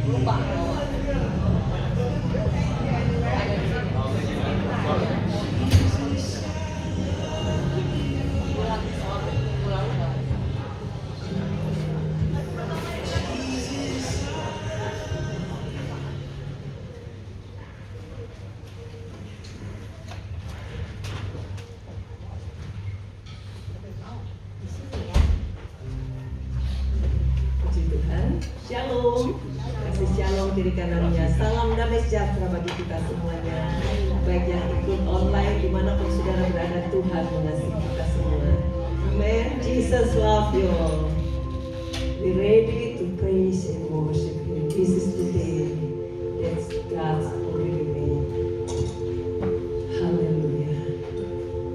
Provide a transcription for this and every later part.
lupa. Puji Tuhan. Shalom. Kasih shalom kiri kanannya. Salam damai sejahtera bagi kita semuanya. Baik yang ikut online dimanapun saudara berada, Tuhan mengasihi kita semua. Amen. Jesus love you all. Be ready to praise and worship Him. This is the day that God's already made. Haleluya.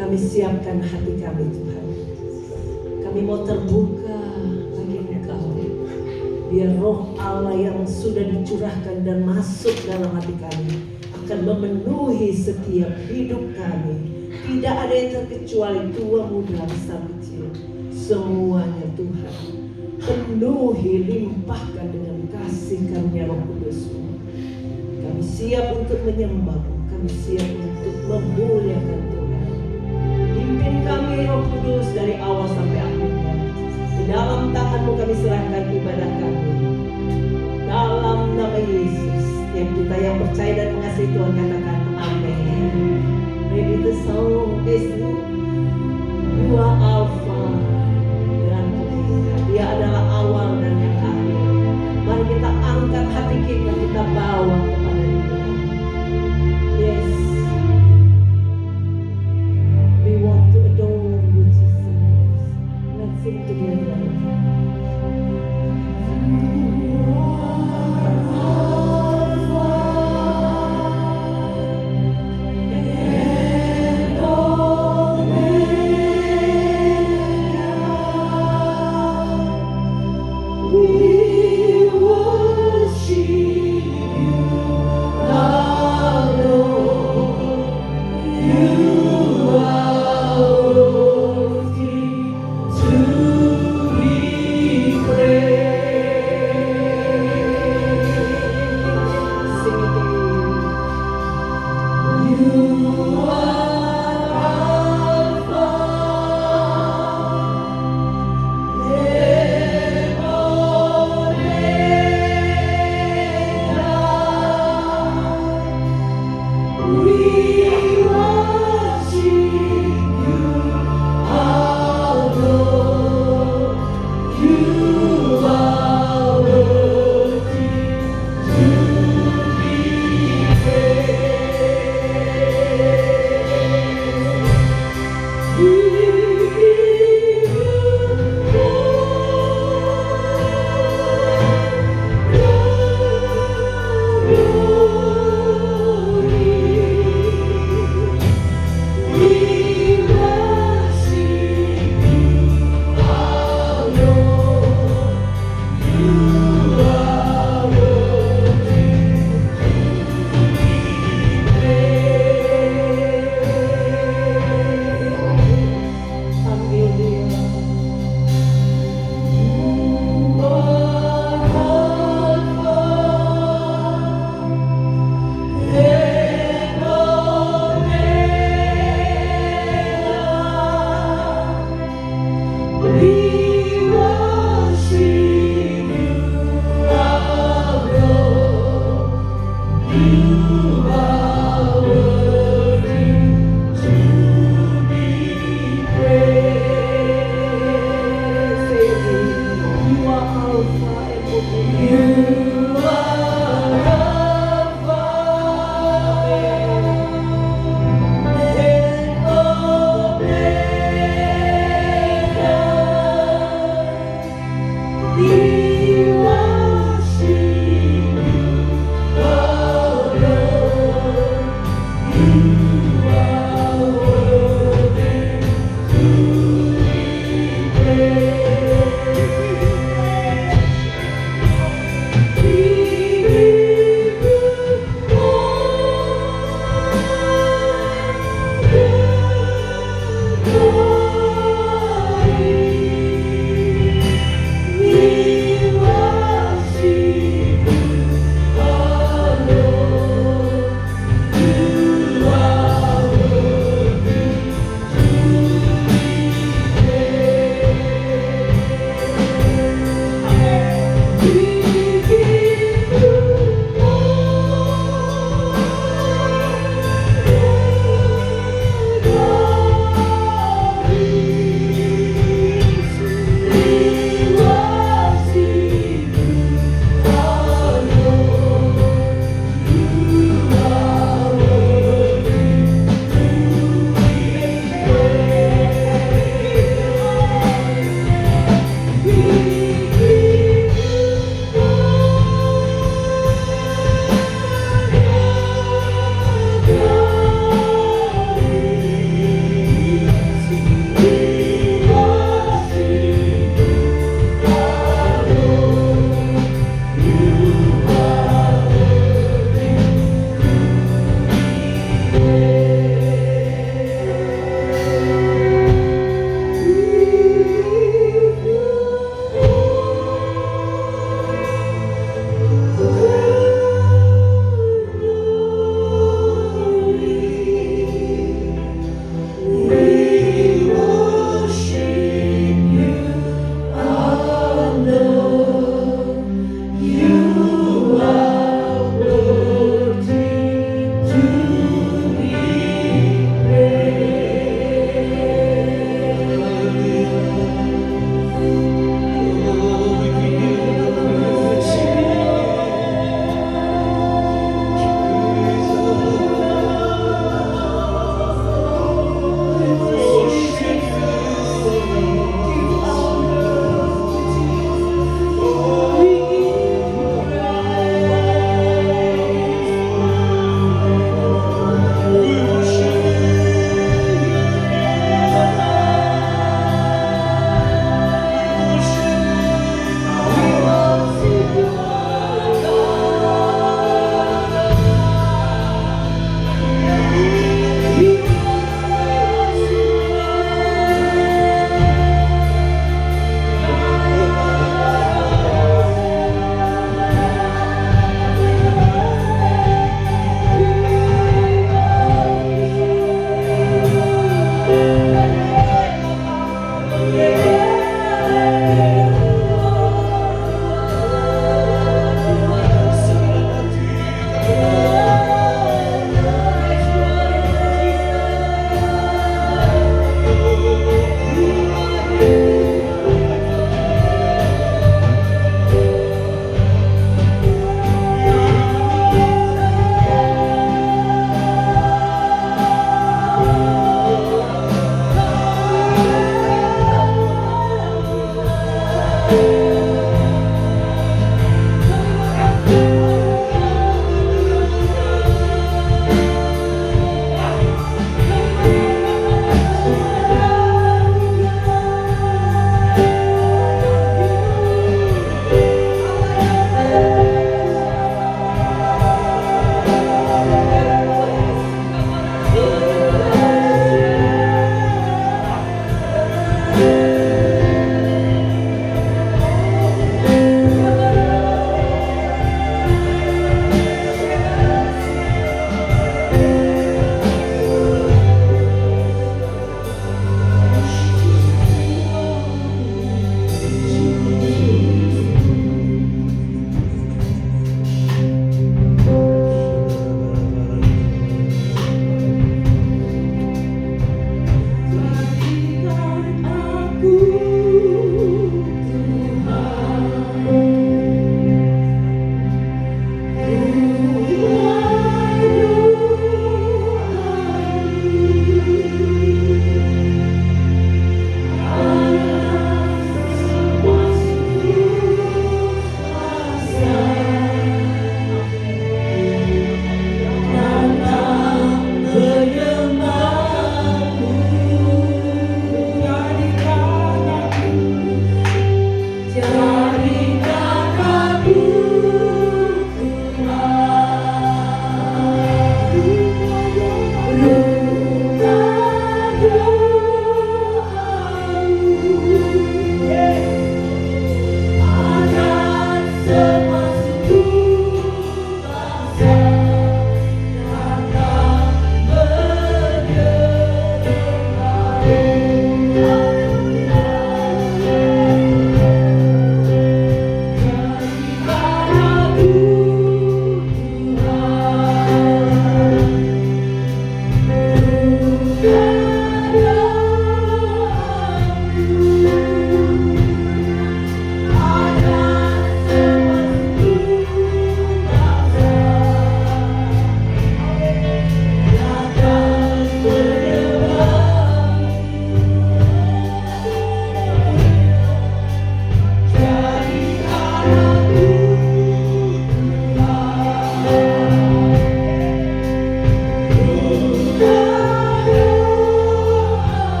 Kami siapkan hati kami Tuhan. Kami mau terbuka bagi Engkau. Biar roh Allah yang sudah dicurahkan dan masuk dalam hati kami akan memenuhi setiap hidup kami. Tidak ada yang terkecuali, tua muda besar kecil, semuanya Tuhan. Penuhi, limpahkan dengan kasih karunia Roh Kudus-Mu. Kami siap untuk menyembah, kami siap untuk memuliakan Tuhan. Pimpin kami Roh Kudus dari awal sampai akhirnya. Di dalam tangan-Mu kami serahkan ibadah kami. Dalam nama Yesus, setiap kita yang percaya dan mengasihi Tuhan katakan amin. Ready the song is you are Alpha dan Omega. Dia adalah awal dan yang akhir. Mari kita angkat hati kita bawa kepada Dia. Yes, we want to adore you Jesus. Let's sing together. To be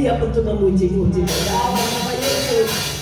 siap untuk memuji-muji dalam nama Yesus.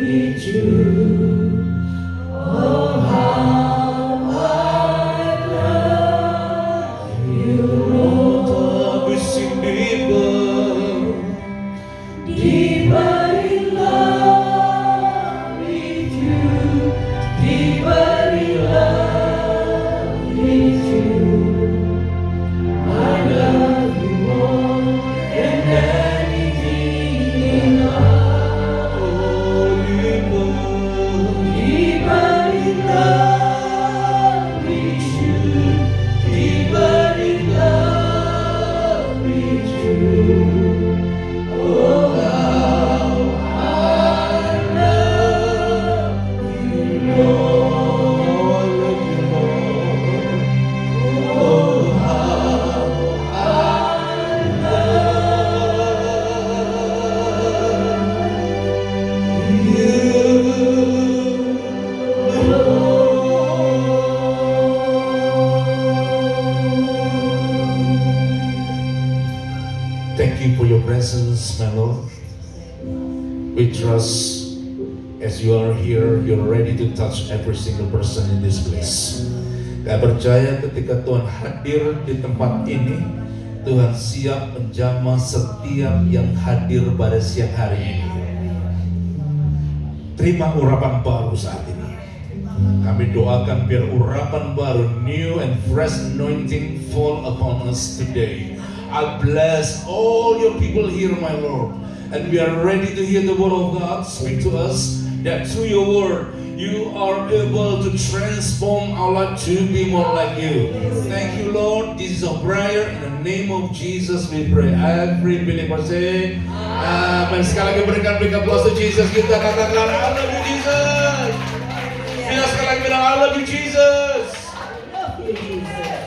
with you. Oh, how I love you, Lord. Tapi sing deeper, Deeper in love with you, deeper in love with you. I love you more than anything in life. oh deeper, Deeper in love with you, deeper in love with you. Oh, how I love you, Lord. I love you, Lord. Oh, how I Thank you for your presence, my Lord. We trust as you are here, you're ready to touch every single person in this place. Saya percaya ketika Tuhan hadir di tempat ini, Tuhan siap menjamah setiap yang hadir pada siang hari ini. Terima urapan baru saat ini. Kami doakan biar urapan baru, new and fresh anointing fall upon us today. I bless all your people here, my Lord. And we are ready to hear the word of God speak to us, that through your word, you are able to transform our life to be more like you. Thank you, Lord. This is our prayer. In the name of Jesus we pray. Every believer say, Amen. Sekali lagi berikan big applause to Jesus. Kita katakan, I love you, Jesus. Kita sekali lagi bilang, I love you, Jesus. love you, Jesus.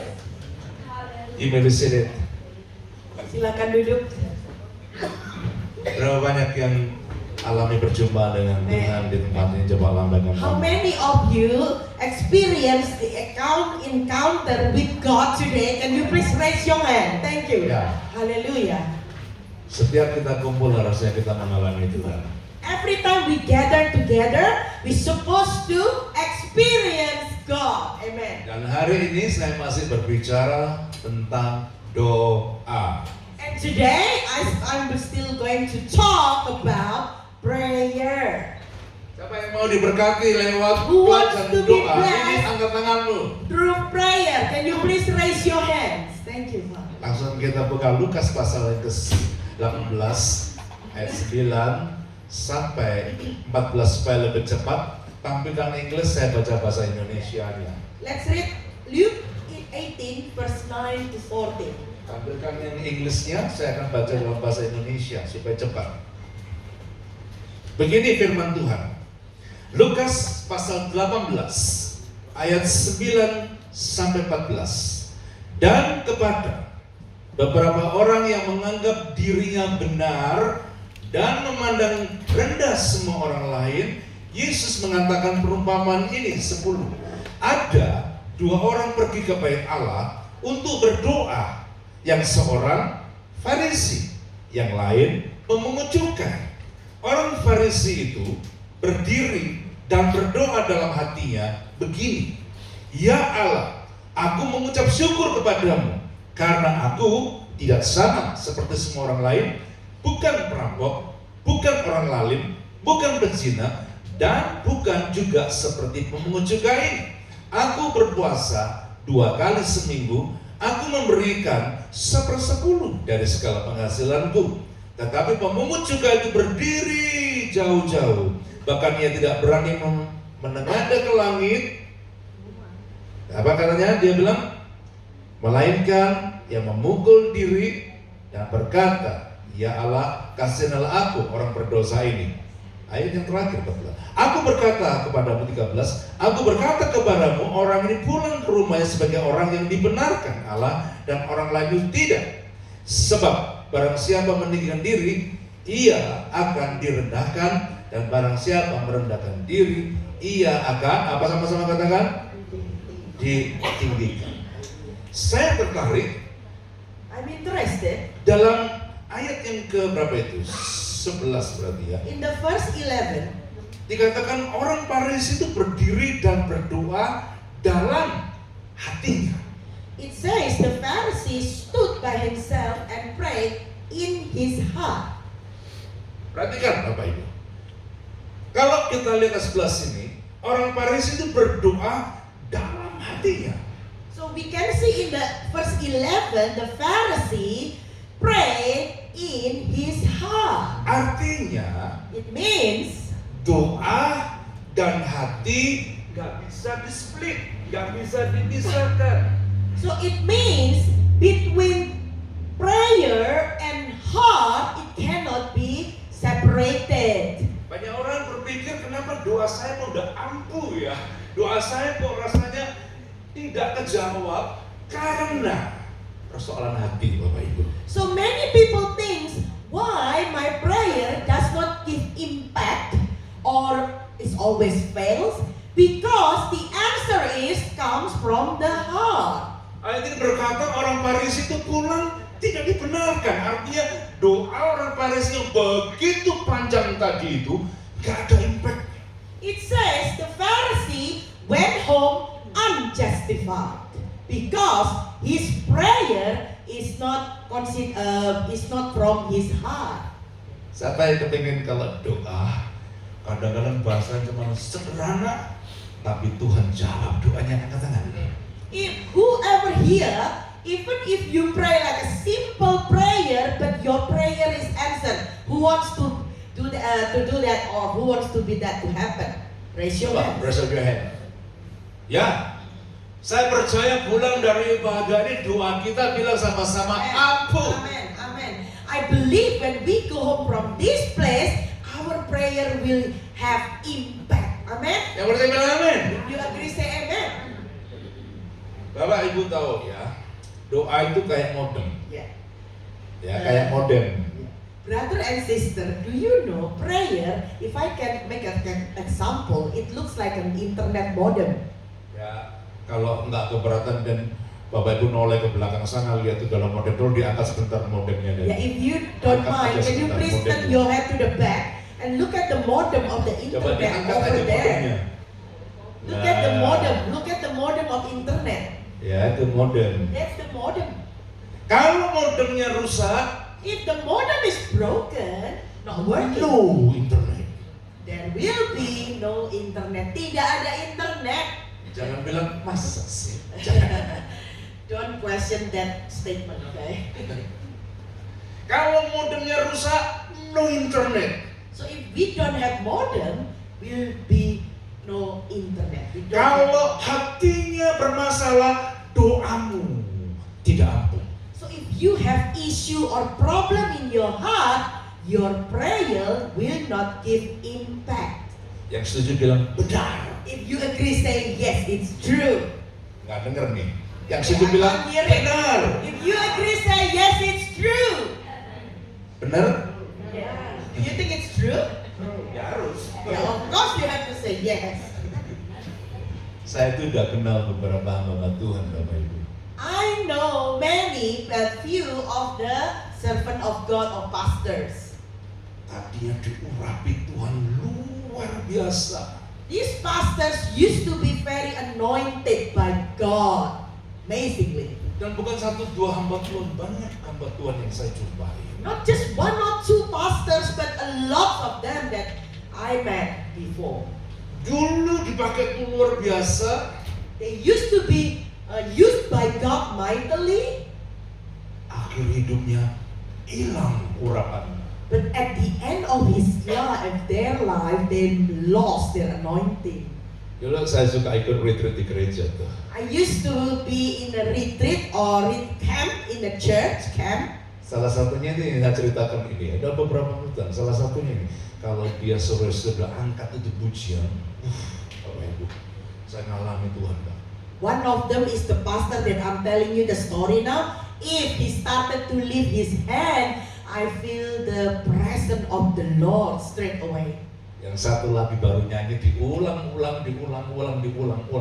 You may be seated. Silakan duduk. Berapa banyak yang alami perjumpaan dengan Tuhan di tempat ini? Coba lambaikan How tangan. many of you experience the encounter with God today? Can you please raise your hand? Thank you. Ya. Hallelujah. Setiap kita kumpul harusnya kita mengalami Tuhan. Every time we gather together, we supposed to experience God. Amen. Dan hari ini saya masih berbicara tentang doa. And today, I'm still going to talk about prayer. Siapa yang mau diberkati lewat Who doa wants dan to be doa? blessed? Ini angkat tanganmu. Through prayer, can you please raise your hands? Thank you, Father. Langsung kita buka Lukas pasal yang ke-18 ayat 9 sampai 14 supaya lebih cepat. Tampilkan Inggris, saya baca bahasa Indonesianya. Let's read Luke 18 verse 9 to 14. Tampilkan yang Inggrisnya, saya akan baca dalam bahasa Indonesia supaya cepat. Begini firman Tuhan. Lukas pasal 18 ayat 9 sampai 14. Dan kepada beberapa orang yang menganggap dirinya benar dan memandang rendah semua orang lain, Yesus mengatakan perumpamaan ini 10. Ada dua orang pergi ke bait Allah untuk berdoa. Yang seorang Farisi, yang lain pemungut cukai. Orang Farisi itu berdiri dan berdoa dalam hatinya begini, Ya Allah, aku mengucap syukur kepadamu karena aku tidak sama seperti semua orang lain, bukan perampok, bukan orang lalim, bukan pezina, dan bukan juga seperti pemungut cukai ini. Aku berpuasa 2 kali seminggu. Aku memberikan 1/10 dari segala penghasilanku. Tetapi pemungut cukai itu berdiri jauh-jauh. Bahkan ia tidak berani menengadah ke langit. Apa katanya? Dia bilang, melainkan ia memukul diri dan berkata, Ya Allah, kasihanlah aku orang berdosa ini. Ayat yang terakhir, aku berkata kepadamu 13, aku berkata kepadamu orang ini pulang ke rumahnya sebagai orang yang dibenarkan Allah dan orang lain tidak. Sebab barang siapa meninggikan diri, ia akan direndahkan, dan barang siapa merendahkan diri, ia akan, apa sama-sama katakan? Ditinggikan. Saya tertarik I'm interested dalam ayat yang ke berapa itu? 11 berarti ya. in the verse 11. Dikatakan orang Farisi itu berdiri dan berdoa dalam hatinya. It says the Pharisee stood by himself and prayed in his heart. Perhatikan Bapak Ibu. Kalau kita lihat sebelah sini, orang Farisi itu berdoa dalam hatinya. So we can see in the verse 11, the Pharisee prayed in his heart. Artinya It means doa dan hati gak bisa di-split, gak bisa dipisahkan. so it means between prayer and heart it cannot be separated. Banyak orang berpikir kenapa doa saya kok udah ampuh ya, doa saya kok rasanya tidak kejawab karena persoalan hati Bapak Ibu. So many people think why my prayer does not give impact or is always fails because the answer is comes from the heart. Ayat ini berkata orang Farisi itu pulang tidak dibenarkan. Artinya doa orang Farisi yang begitu panjang tadi itu gak ada impact. It says the Pharisee went home unjustified because his prayer is not from his heart. Siapa yang kepingin kalau doa kadang-kadang bahasanya cuma sederhana, tapi Tuhan jawab doanya, angkat tangan. If whoever here, even if you pray like a simple prayer, but your prayer is answered, who wants to do that or who wants to be that to happen? Raise your Coba, hand. raise your hand. Ya, saya percaya pulang dari ibadah ini doa kita bilang sama-sama ampuh. Amen. Amen. I believe when we go home from this place, our prayer will have impact. Amen. Yang percaya bilang amin. If you agree, say amen. Bapak Ibu tahu ya, doa itu kayak modem. Yeah. Ya, kayak modem. Brother and sister, do you know prayer? If I can make an example, it looks like an internet modem. Ya, kalau enggak keberatan dan Bapak Ibu noleh ke belakang sana lihat itu dalam modem, dulu diangkat sebentar modemnya. Yeah, if you don't mind, can you please turn your head to the back and look at the modem of the Coba internet diangkat over aja there. modemnya. Look at the modem. Look at the modem of internet. Ya, itu modem. That's the modem. Kalau modemnya rusak, If the modem is broken, not working, no internet. there will be no internet. Tidak ada internet. Jangan bilang masa sih. Jangan. Don't question that statement, okay? Kalau modemnya rusak, no internet. So if we don't have modem, will be no internet. We don't Kalau hatinya bermasalah, doamu tidak ampuh. So if you have issue or problem in your heart, your prayer will not give impact. Yang setuju bilang benar. If you agree, say yes, it's true. Nggak denger nih. Yang setuju bilang I can't hear it. benar. If you agree, say yes, it's true. Benar? Yeah. Do you think it's true? Ya harus. Yeah, of course you have to say yes. Saya itu udah kenal beberapa hamba Tuhan Bapak Ibu. I know many, but few of the servant of God or pastors. Tadinya diurapi Tuhan luar biasa. These pastors used to be very anointed by God, amazingly. Dan bukan satu dua hamba Tuhan, banyak hamba Tuhan yang saya jumpai. Not just one or two pastors, but a lot of them that I met before. Dulu dipakai luar biasa, They used to be used by God mightily, akhir hidupnya hilang urapan. but at the end of their life, they lost their anointing. Dulu saya suka ikut retreat di gereja tuh. I used to be in a retreat or in camp in a church camp. Salah satunya ini saya ceritakan ini, ada beberapa hutan. Salah satunya ini, kalau dia sudah angkat itu pujian, Bapak Ibu, saya ngalami Tuhan Pak. One of them is the pastor that I'm telling you the story now. If he started to lift his hand, I feel the presence of the Lord straight away. Yang satu lagi baru nyanyi diulang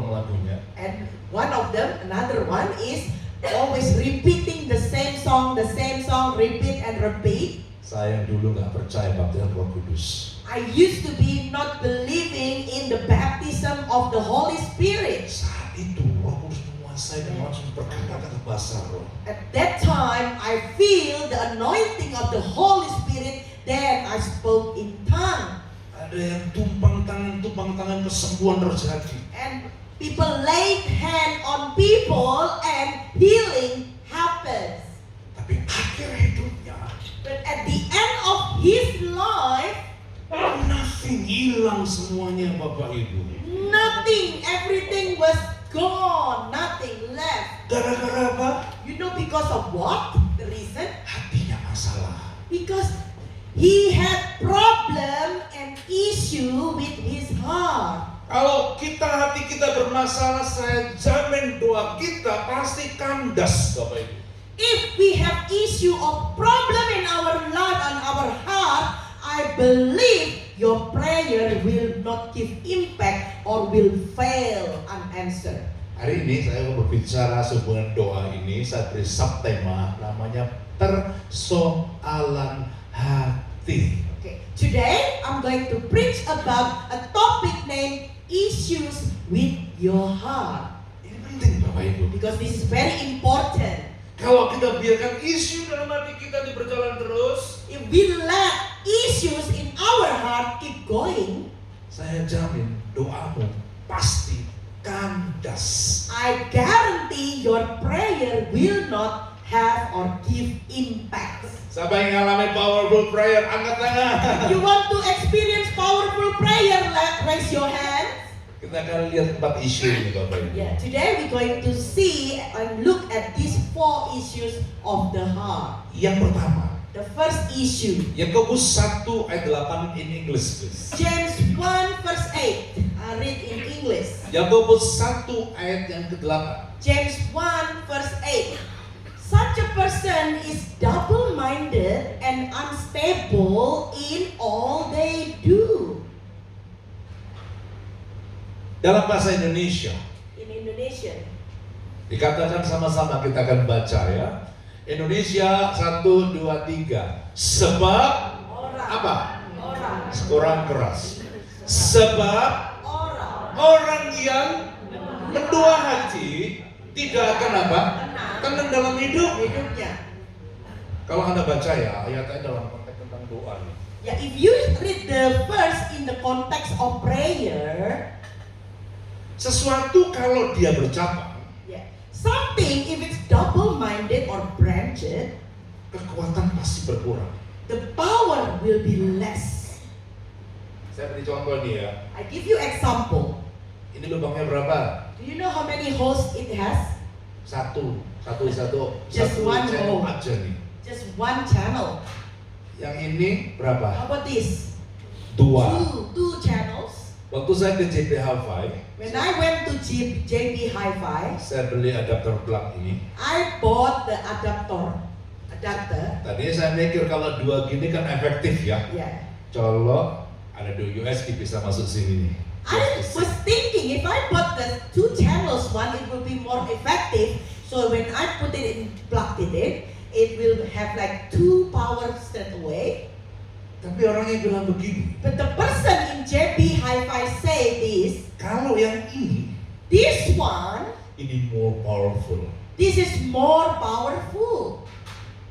lagunya. And one of them, another one is always repeating the same song, repeat and repeat. Saya yang dulu nggak percaya baptisan Roh Kudus. I used to be not believing in the baptism of the Holy Spirit. Saat itu Roh Kudus menguasai dan langsung berkata-kata bahasa roh. At that time, I feel the anointing of the Holy Spirit. Then I spoke in tongue. Ada yang tumpang tangan kesembuhan terjadi. And people laid hand on people and healing happens. Tapi akhir hidupnya, But at the end of his life, nothing, hilang semuanya Bapak Ibu. nothing, everything was gone, nothing left. Gara-gara apa? You know because of what? The reason? Hatinya masalah. Because he had problem and issue with his heart. Kalau hati kita bermasalah, saya jamin doa kita pasti kandas Bapak Ibu. If we have issue of problem in our life and our heart, I believe your prayer will not give impact or will fail unanswered. Hari ini saya mau berbicara sehubungan doa ini. Saya beri subtema namanya persoalan hati. Okay. Today I'm going to preach about a topic named issues with your heart, Ini penting Bapak Ibu. because this is very important. Kalau kita biarkan isu dalam hati kita di berjalan terus, If we let issues in our heart keep going, saya jamin doamu pasti kandas. I guarantee your prayer will not have or give impact. Siapa yang ngalamin powerful prayer, angkat tangan. You want to experience powerful prayer? Raise your hand. Kita akan lihat 4 isu ini Bapak Ibu. Yeah, today we're going to see and look at these 4 issues of the heart. Yang pertama, The first issue, Yakobus 1 ayat 8 in English please. James 1 verse 8. I read in English. Yakobus 1 ayat yang ke-8. James 1 verse 8. Such a person is double-minded and unstable in all they do. Dalam bahasa Indonesia, In Indonesian. dikatakan sama-sama kita akan baca ya. Indonesia 1, 2, 3. Sebab Orang. apa? Orang. Kurang keras. Sebab Orang. orang yang mendua hati tidak akan apa? Tenang dalam hidup. Hidupnya. Kalau Anda baca ya ayat-ayat dalam konteks tentang doa nih. Yeah, if you read the verse in the context of prayer, Sesuatu kalau dia bercabang, yeah, something if it's double-minded or branched, kekuatan pasti berkurang. the power will be less. Saya beri contoh nih ya. I give you example. Ini lubangnya berapa? Do you know how many holes it has? Satu Just one channel hole. aja nih. Just one channel. Yang ini berapa? How about this? 2. Two channels. Waktu saya ke JP Hi-Fi, When I went to JB Hi-Fi, saya beli adapter plug ini. I bought the adapter. Tadinya saya mikir kalau 2 gini kan efektif ya. Yeah. Colok, ada 2 USB bisa masuk sini nih. I was thinking if I bought the 2 channels one, it will be more effective. So when I put it in, plugged it in, it will have like 2 power straight away. Tapi orangnya bilang begini, But the person in JB Hi-Fi say this, kalau yang ini this one, more powerful. this is more powerful.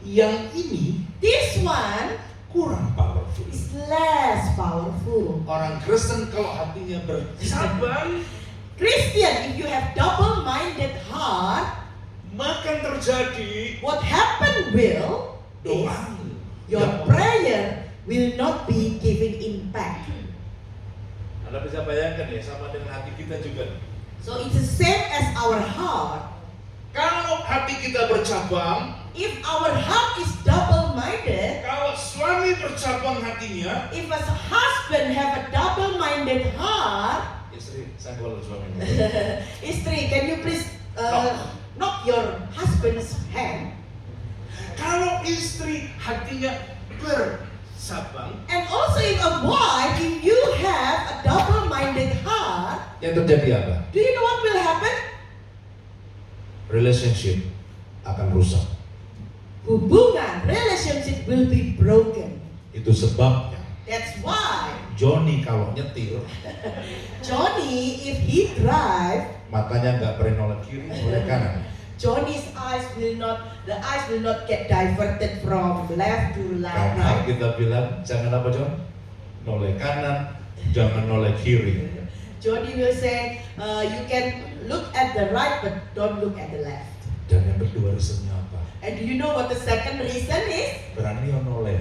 Yang ini This one kurang powerful. is less powerful. Orang Kristen kalau hatinya bercabang, Christian, if you have double-minded heart, maka terjadi what happen will is doa. your prayer will not be giving impact. Anda bisa bayangkan ya, sama dengan hati kita juga. So it's the same as our heart. Kalau hati kita bercabang, If our heart is double-minded, kalau suami bercabang hatinya, if a husband have a double-minded heart, istri, saya boleh suami. Istri, can you please knock your husband's hand? Kalau istri hatinya bercabang, And also if a wife, if you have a double-minded heart, yang terjadi apa? do you know what will happen? Relationship akan rusak. Hubungan, relationship will be broken. Itu sebabnya That's why Johnny kalau nyetir, Johnny, if he drive, matanya nggak pernah noleh kiri, noleh kanan. Johnny's eyes will not get diverted from left to Karena right. kita bilang jangan apa John? Noleh kanan, jangan noleh kiri. Johnny will say, you can look at the right but don't look at the left. Dan yang kedua reasonnya apa? And do you know what the second reason is? Berani noleh.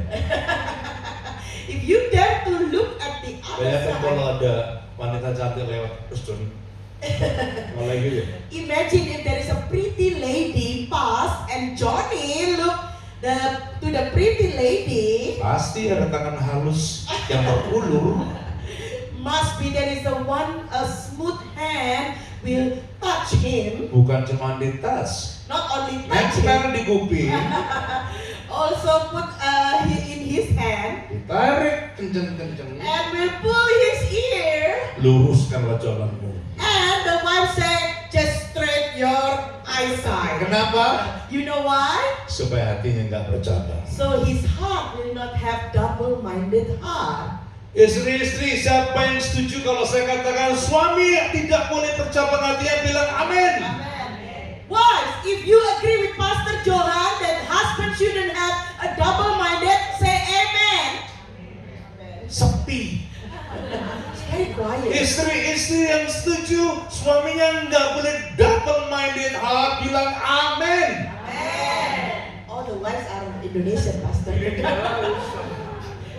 If you dare to look at the other Bayangkan kalau side, ada wanita cantik lewat terus Johnny noleh gitu. imagine if there is a pretty lady pass and Johnny look to the pretty lady. Pasti ada tangan halus yang berulur. Must be there is a smooth hand will touch him. Bukan cuma di tas, Not only touch him, nempel di kuping, also put in his hand ditarik kenceng-kenceng, and will pull his ear. luruskanlah jalanmu. And the wife said, just straight your eyesight. Kenapa? You know why? Supaya hatinya nggak bercabang. So his heart will not have double-minded heart. Istri-istri, siapa yang setuju kalau saya katakan suami tidak boleh bercabang hatinya, bilang amin. Wives, if you agree with Pastor Johan that husband shouldn't have a double-minded, say amen. Sepi. It's very quiet. Istri-istri yang setuju suaminya nggak boleh double minded heart, bilang amin. All the wives are Indonesian, Pastor. You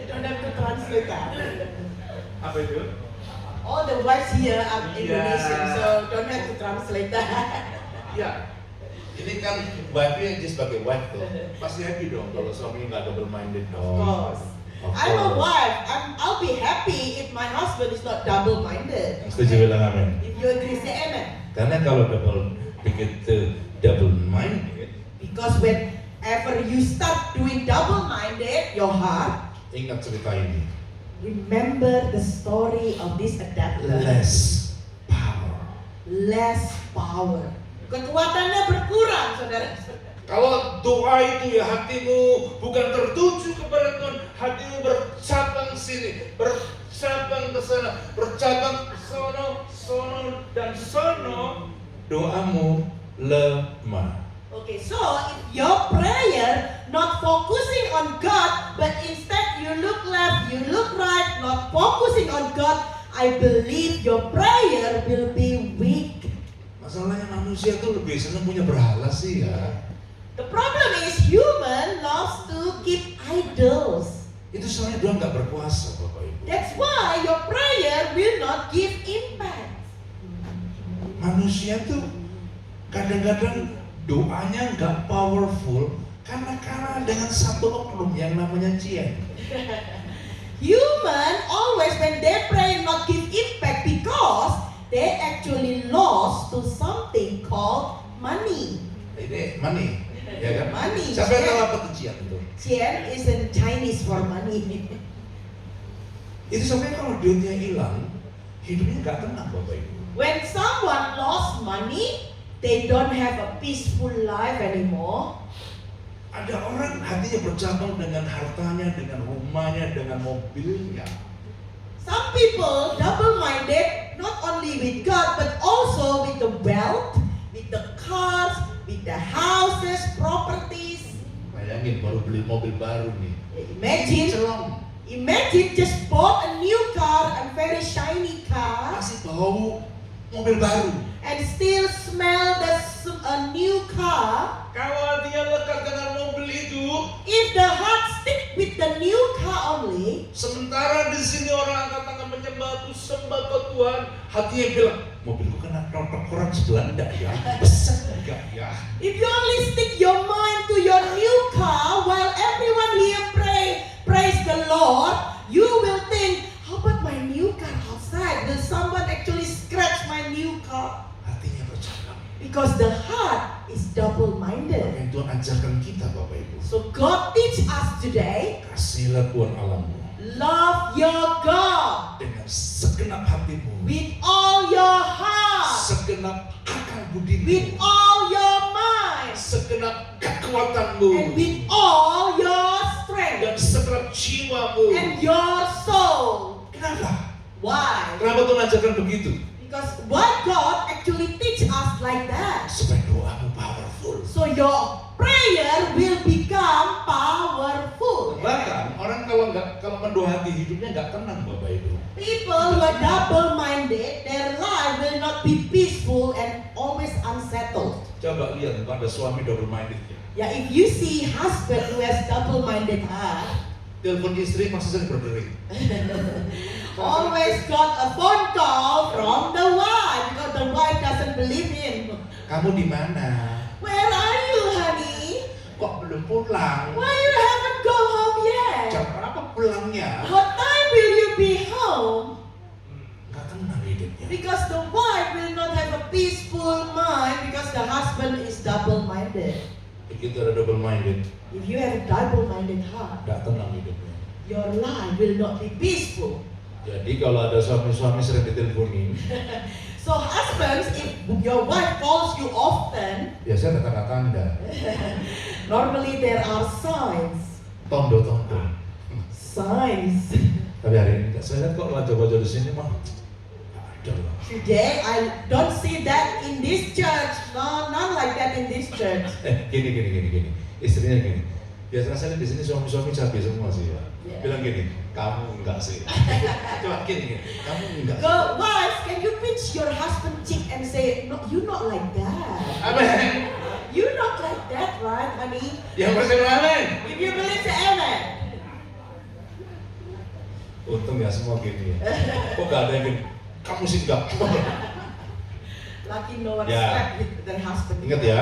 don't have to translate that. Apa itu? All the wives here are Yeah. Indonesian, so don't have to translate that. Ya. Ini kan wife-nya aja sebagai wife tuh. Pasti happy dong kalau suaminya nggak double minded Of dong. course. Of I'm a course. wife. I'll be happy if my husband is not double-minded. Setuju, bilang amin. If you agree, say amen. Karena kalau begitu double minded, Because whenever you start doing double-minded, your heart, ingat cerita ini. remember the story of this adapter. Less power. Less power. Kekuatannya berkurang, saudara. Kalau doa itu ya hatimu bukan tertuju kepada Tuhan, hatimu bercabang sini, bercabang ke sana, bercabang ke sono, sono dan sono, doamu lemah. Okay, so if your prayer not focusing on God, but instead you look left, you look right, not focusing on God, I believe your prayer will be weak. Masalahnya manusia tuh lebih senang punya berhala sih ya. The problem is human loves to keep idols. Itu soalnya Tuhan nggak berkuasa, Bapak Ibu. That's why your prayer will not give impact. Manusia tuh kadang-kadang doanya nggak powerful karena kalah dengan satu oknum yang namanya Cien. Human always when they pray not give impact because they actually lost to something called money. Ini money, ya kan? Money. Siapa yang tahu apa tuh Cien itu? Qian is in Chinese for money. Itu sampai kalau duitnya hilang, hidupnya nggak tenang, Bapak Ibu. When someone lost money, they don't have a peaceful life anymore. Ada orang hatinya bercabang dengan hartanya, dengan rumahnya, dengan mobilnya. Some people double-minded not only with God but also with the wealth, with the cars, with the houses, properties. Bayangin baru beli mobil baru nih. Imagine just bought a new car, a very shiny car, Masih bau mobil baru. and still smell a new car. Kalau dia lekat dengan mobil itu, If the heart stick with the new car only, sementara di sini orang angkat tangan menyembah Tuhan, sembah ke Tuhan, hatinya bilang, mobilku kena notok orang sebelah enggak ya? Besar enggak ya? if you only stick your mind to your new car while everyone here praise the Lord, you will think, how about my new car outside? Will someone actually scratch my new car? Hatinya bercabang. Because the heart is double-minded. Yang Tuhan ajarkan kita, Bapak Ibu. So God teach us today, Kasihlah Tuhan Allahmu love your God dengan segenap hatimu, with all your heart, segenap akal with budimu, all your mind, segenap kekuatanmu, and with all your strength dan segenap jiwamu. and your soul. Kenapa? Why? Kenapa Tuhan ajarkan begitu? Because why God actually teach us like that? Supaya doamu powerful. So your prayer will become powerful. Bahkan orang kalau mendoa hati hidupnya nggak tenang, Bapak Ibu. People who are double-minded, their life will not be peaceful and always unsettled. Coba lihat pada suami double mindednya. Yeah, if you see husband who has double-minded heart, Telepon istri masih sering berdering. always got a phone call from the wife because the wife doesn't believe him. Kamu di mana? Where are you, honey? Kok belum pulang? Why you haven't go home yet? Jam berapa pulangnya? What time will you be home? Nggak tenang hidupnya. Because the wife will not have a peaceful mind because the husband is double-minded. Begitu ada double minded, If you have a double-minded heart, nggak tenang hidupnya. your life will not be peaceful. Jadi kalau ada suami-suami sering diteleponin, So husbands, if your wife calls you often, biasanya ada tanda-tanda, normally there are signs. tondo-tondo. Signs. Tapi hari ini saya lihat kok wajah-wajah di sini mah ada lah. Today I don't see that in this church. No, not like that in this church. Gini. Istrinya gini. Biasanya saya lihat di sini suami-suami cabai semua sih ya. Yeah. Bilang gini, kamu enggak sih. Coba gini, kamu enggak. Go, wives, can you pinch your husband cheek and say, no, you not like that. Amin. You not like that, right, honey? Yang percaya amin. If you believe, say amen. Untung ya semua gini. Kok gak ada yang gini? Kamu sih enggak. Lucky no one Yeah. slept with their husband. Ingat ya,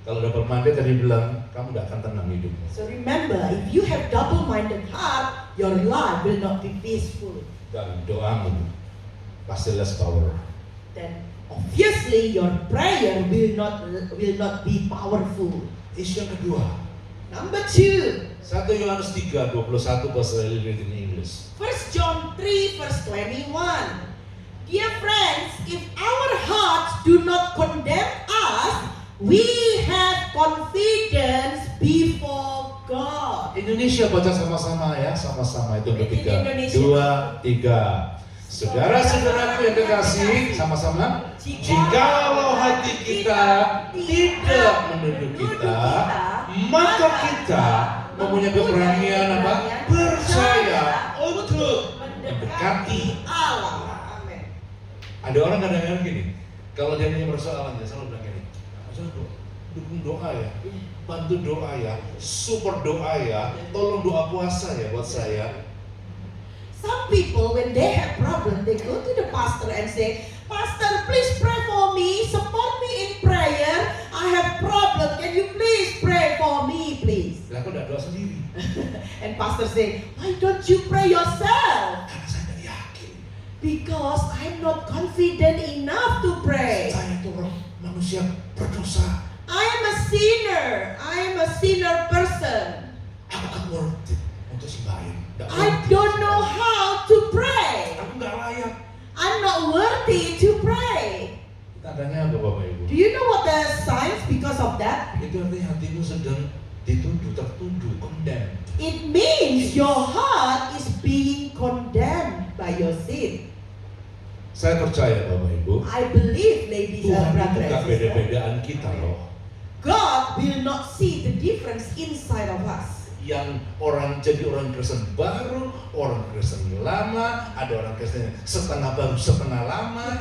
kalau double minded tadi bilang kamu gak akan tenang hidupnya. So remember, if you have double-minded heart, your life will not be peaceful. Dan doamu pasti less power. Then obviously your prayer will not be powerful. Isu yang kedua, Number 2, 1 Yohanes 3:21 bahasa read in English. 1 John 3 verse 21. Dear friends, if our hearts do not condemn us, we have confidence before God. Indonesia baca sama-sama ya, sama-sama itu In ketiga. Indonesia. 2, 3. Saudara-saudaraku yang kekasih, sama-sama. Jikalau hati kita tidak menuduh kita, maka kita mempunyai keberanian apa? Percaya untuk mendekati Allah. Amin. Ada orang kadang-kadang gini, kalau dia punya persoalan dia selalu bilang gini, dukung doa ya, bantu doa ya, support doa ya, tolong doa puasa ya buat saya. Some people, when they have problem, they go to the pastor and say, Pastor, please pray for me, support me in prayer. I have problem. Can you please pray for me, please? Lah kok enggak doa sendiri? And pastor say, why don't you pray yourself? Karena saya tidak yakin. Because I'm not confident enough to pray. Saya itu orang manusia berdosa. I am a sinner. I am a sinner person. Aku kan worth it untuk sembahyang. Nggak I worth it don't know sembahyang. how to pray. Aku nggak layak. I'm not worthy to pray. Tandanya apa Bapak Ibu? Do you know what the signs because of that? Itu artinya hatimu sedang dituduh, tertuduh, condemned. It means your heart is being condemned by your sin. Saya percaya Bapak Ibu, I believe, ladies and Tuhan itu brothers gak and sisters, beda-bedaan kita loh. God will not see the difference inside of us. Yang orang jadi orang Kristen baru, orang Kristen lama, ada orang Kristen setengah baru, setengah lama.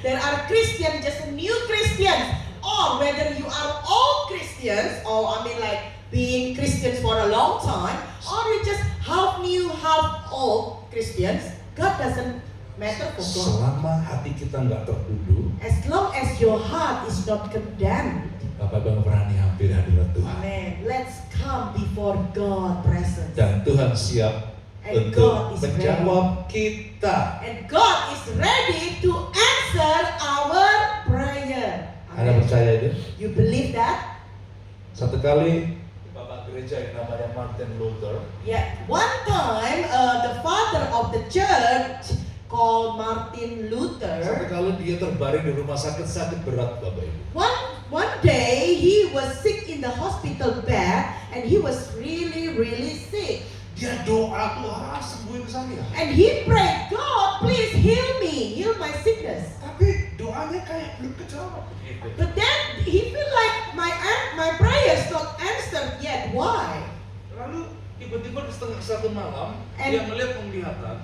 There are Christians, just new Christians, or whether you are all Christians, or I mean like being Christians for a long time, or you just half new, half old Christians, God doesn't matter for God. Selama hati kita nggak tertuduh, As long as your heart is not condemned, Bapak Bang berani hampir hadirat Tuhan. amen. Let's come before God presence. Dan Tuhan siap And untuk God is menjawab kita. And God is ready to answer our prayer. Anda percaya itu? You believe that? Satu kali Bapak gereja yang namanya Martin Luther, Yeah. One time, the father of the church called Martin satu Luther. kali dia terbaring di rumah sakit berat Bapak Ibu. One day he was sick in the hospital bed, and he was really sick. Dia doa, Tuhan sembuhin saya. And he prayed, God, please heal me, heal my sickness. Tapi doanya kayak belum kejawab. But then he feel like my prayers not answered yet. Why? Lalu tiba-tiba di setengah satu malam And- dia melihat penglihatan.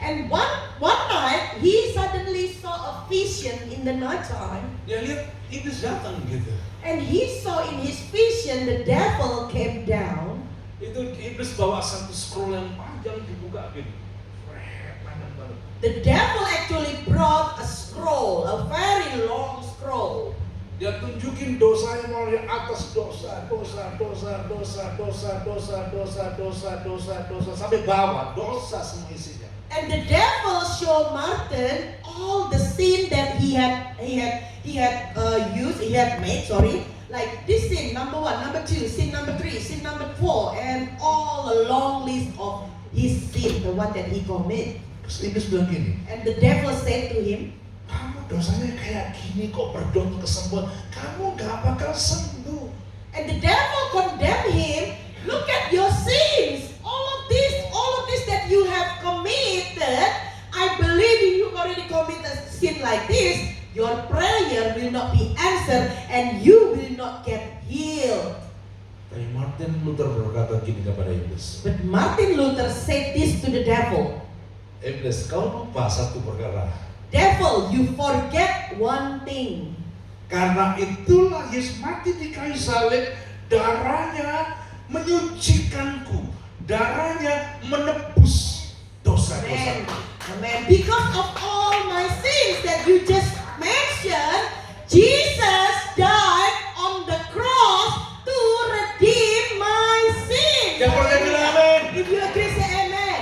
And one night he suddenly saw a vision in the night time. Dia lihat iblis datang gitu. And he saw in his vision the devil came down. Itu iblis bawa satu scroll yang panjang dibuka gitu. Panjang banget. The devil actually brought a scroll, a very long scroll. Dia tunjukin dosanya mulai atas dosa sampai bawah dosa semua isinya. And the devil showed Martin all the sin that he had made. Like this sin number 1, number 2, sin number 3, sin number 4, and all a long list of his sin, the one that he committed. Terus iblis bilang gini, And the devil said to him, kamu dosanya kayak gini kok berdoa untuk kesembuhan, kamu gak bakal sembuh. and the devil condemned him. Look at your sins, all of this that you have committed. I believe if you already committed sin like this, your prayer will not be answered and you will not get healed. Tapi Martin Luther berkata gini kepada iblis, But Martin Luther said this to the devil. iblis kau lupa satu perkara. Devil, you forget one thing. Karena itulah Yesus mati di kayu salib, darahnya menyucikanku, darahnya menebus Amen. dosa-dosa. Amen. Because of all my sins that you just mentioned, Jesus died on the cross to redeem my sins. Yang percaya bilang amin. If you agree, say amen.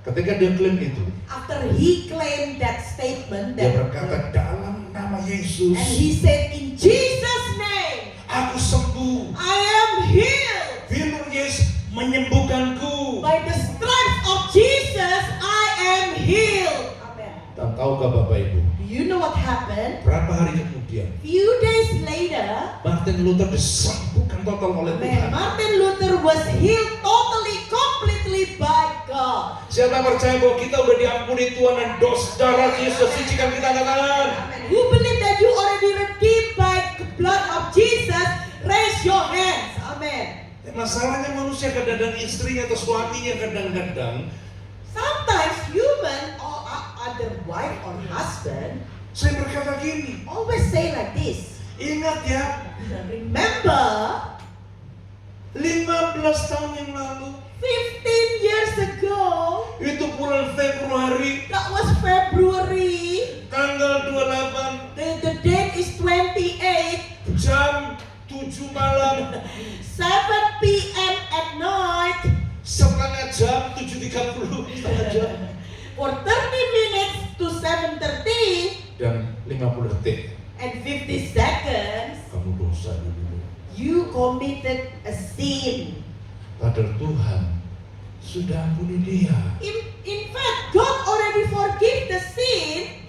Ketika dia klaim itu, After he claimed that statement, dia that berkata dalam nama Yesus, and he said, in Jesus' name, aku sembuh. I am healed. Firman Yesus menyembuhkanku. By the stripes of Jesus, I am healed. Amen. Dan tahukah Bapak Ibu, Do you know what happened? berapa hari kemudian Few days later, Martin Luther disembuhkan total oleh Tuhan. Martin Luther was healed totally, completely by God. Siapa yang percaya bahwa kita udah diampuni Tuhan dan dosa darah Yesus sucikan kita, angkat tangan. Amen. Who believe that you already redeemed by the blood of Jesus? Raise your hands. Amen. Masalahnya manusia kadang-kadang istrinya atau suaminya kadang-kadang Sometimes human or other wife or husband saya berkata gini, always say like this. ingat ya, Remember, 15 tahun yang lalu 15 years ago, itu bulan Februari that was February. tanggal 28 The date is 28, jam 7 malam 7 p.m. at night. setengah jam 7.30 setengah jam For 30 minutes to 7:30 dan 50 detik and 50 seconds, kamu dosa dulu. you committed a sin. Padahal Tuhan sudah ampuni dia. In fact, God already forgive the sin,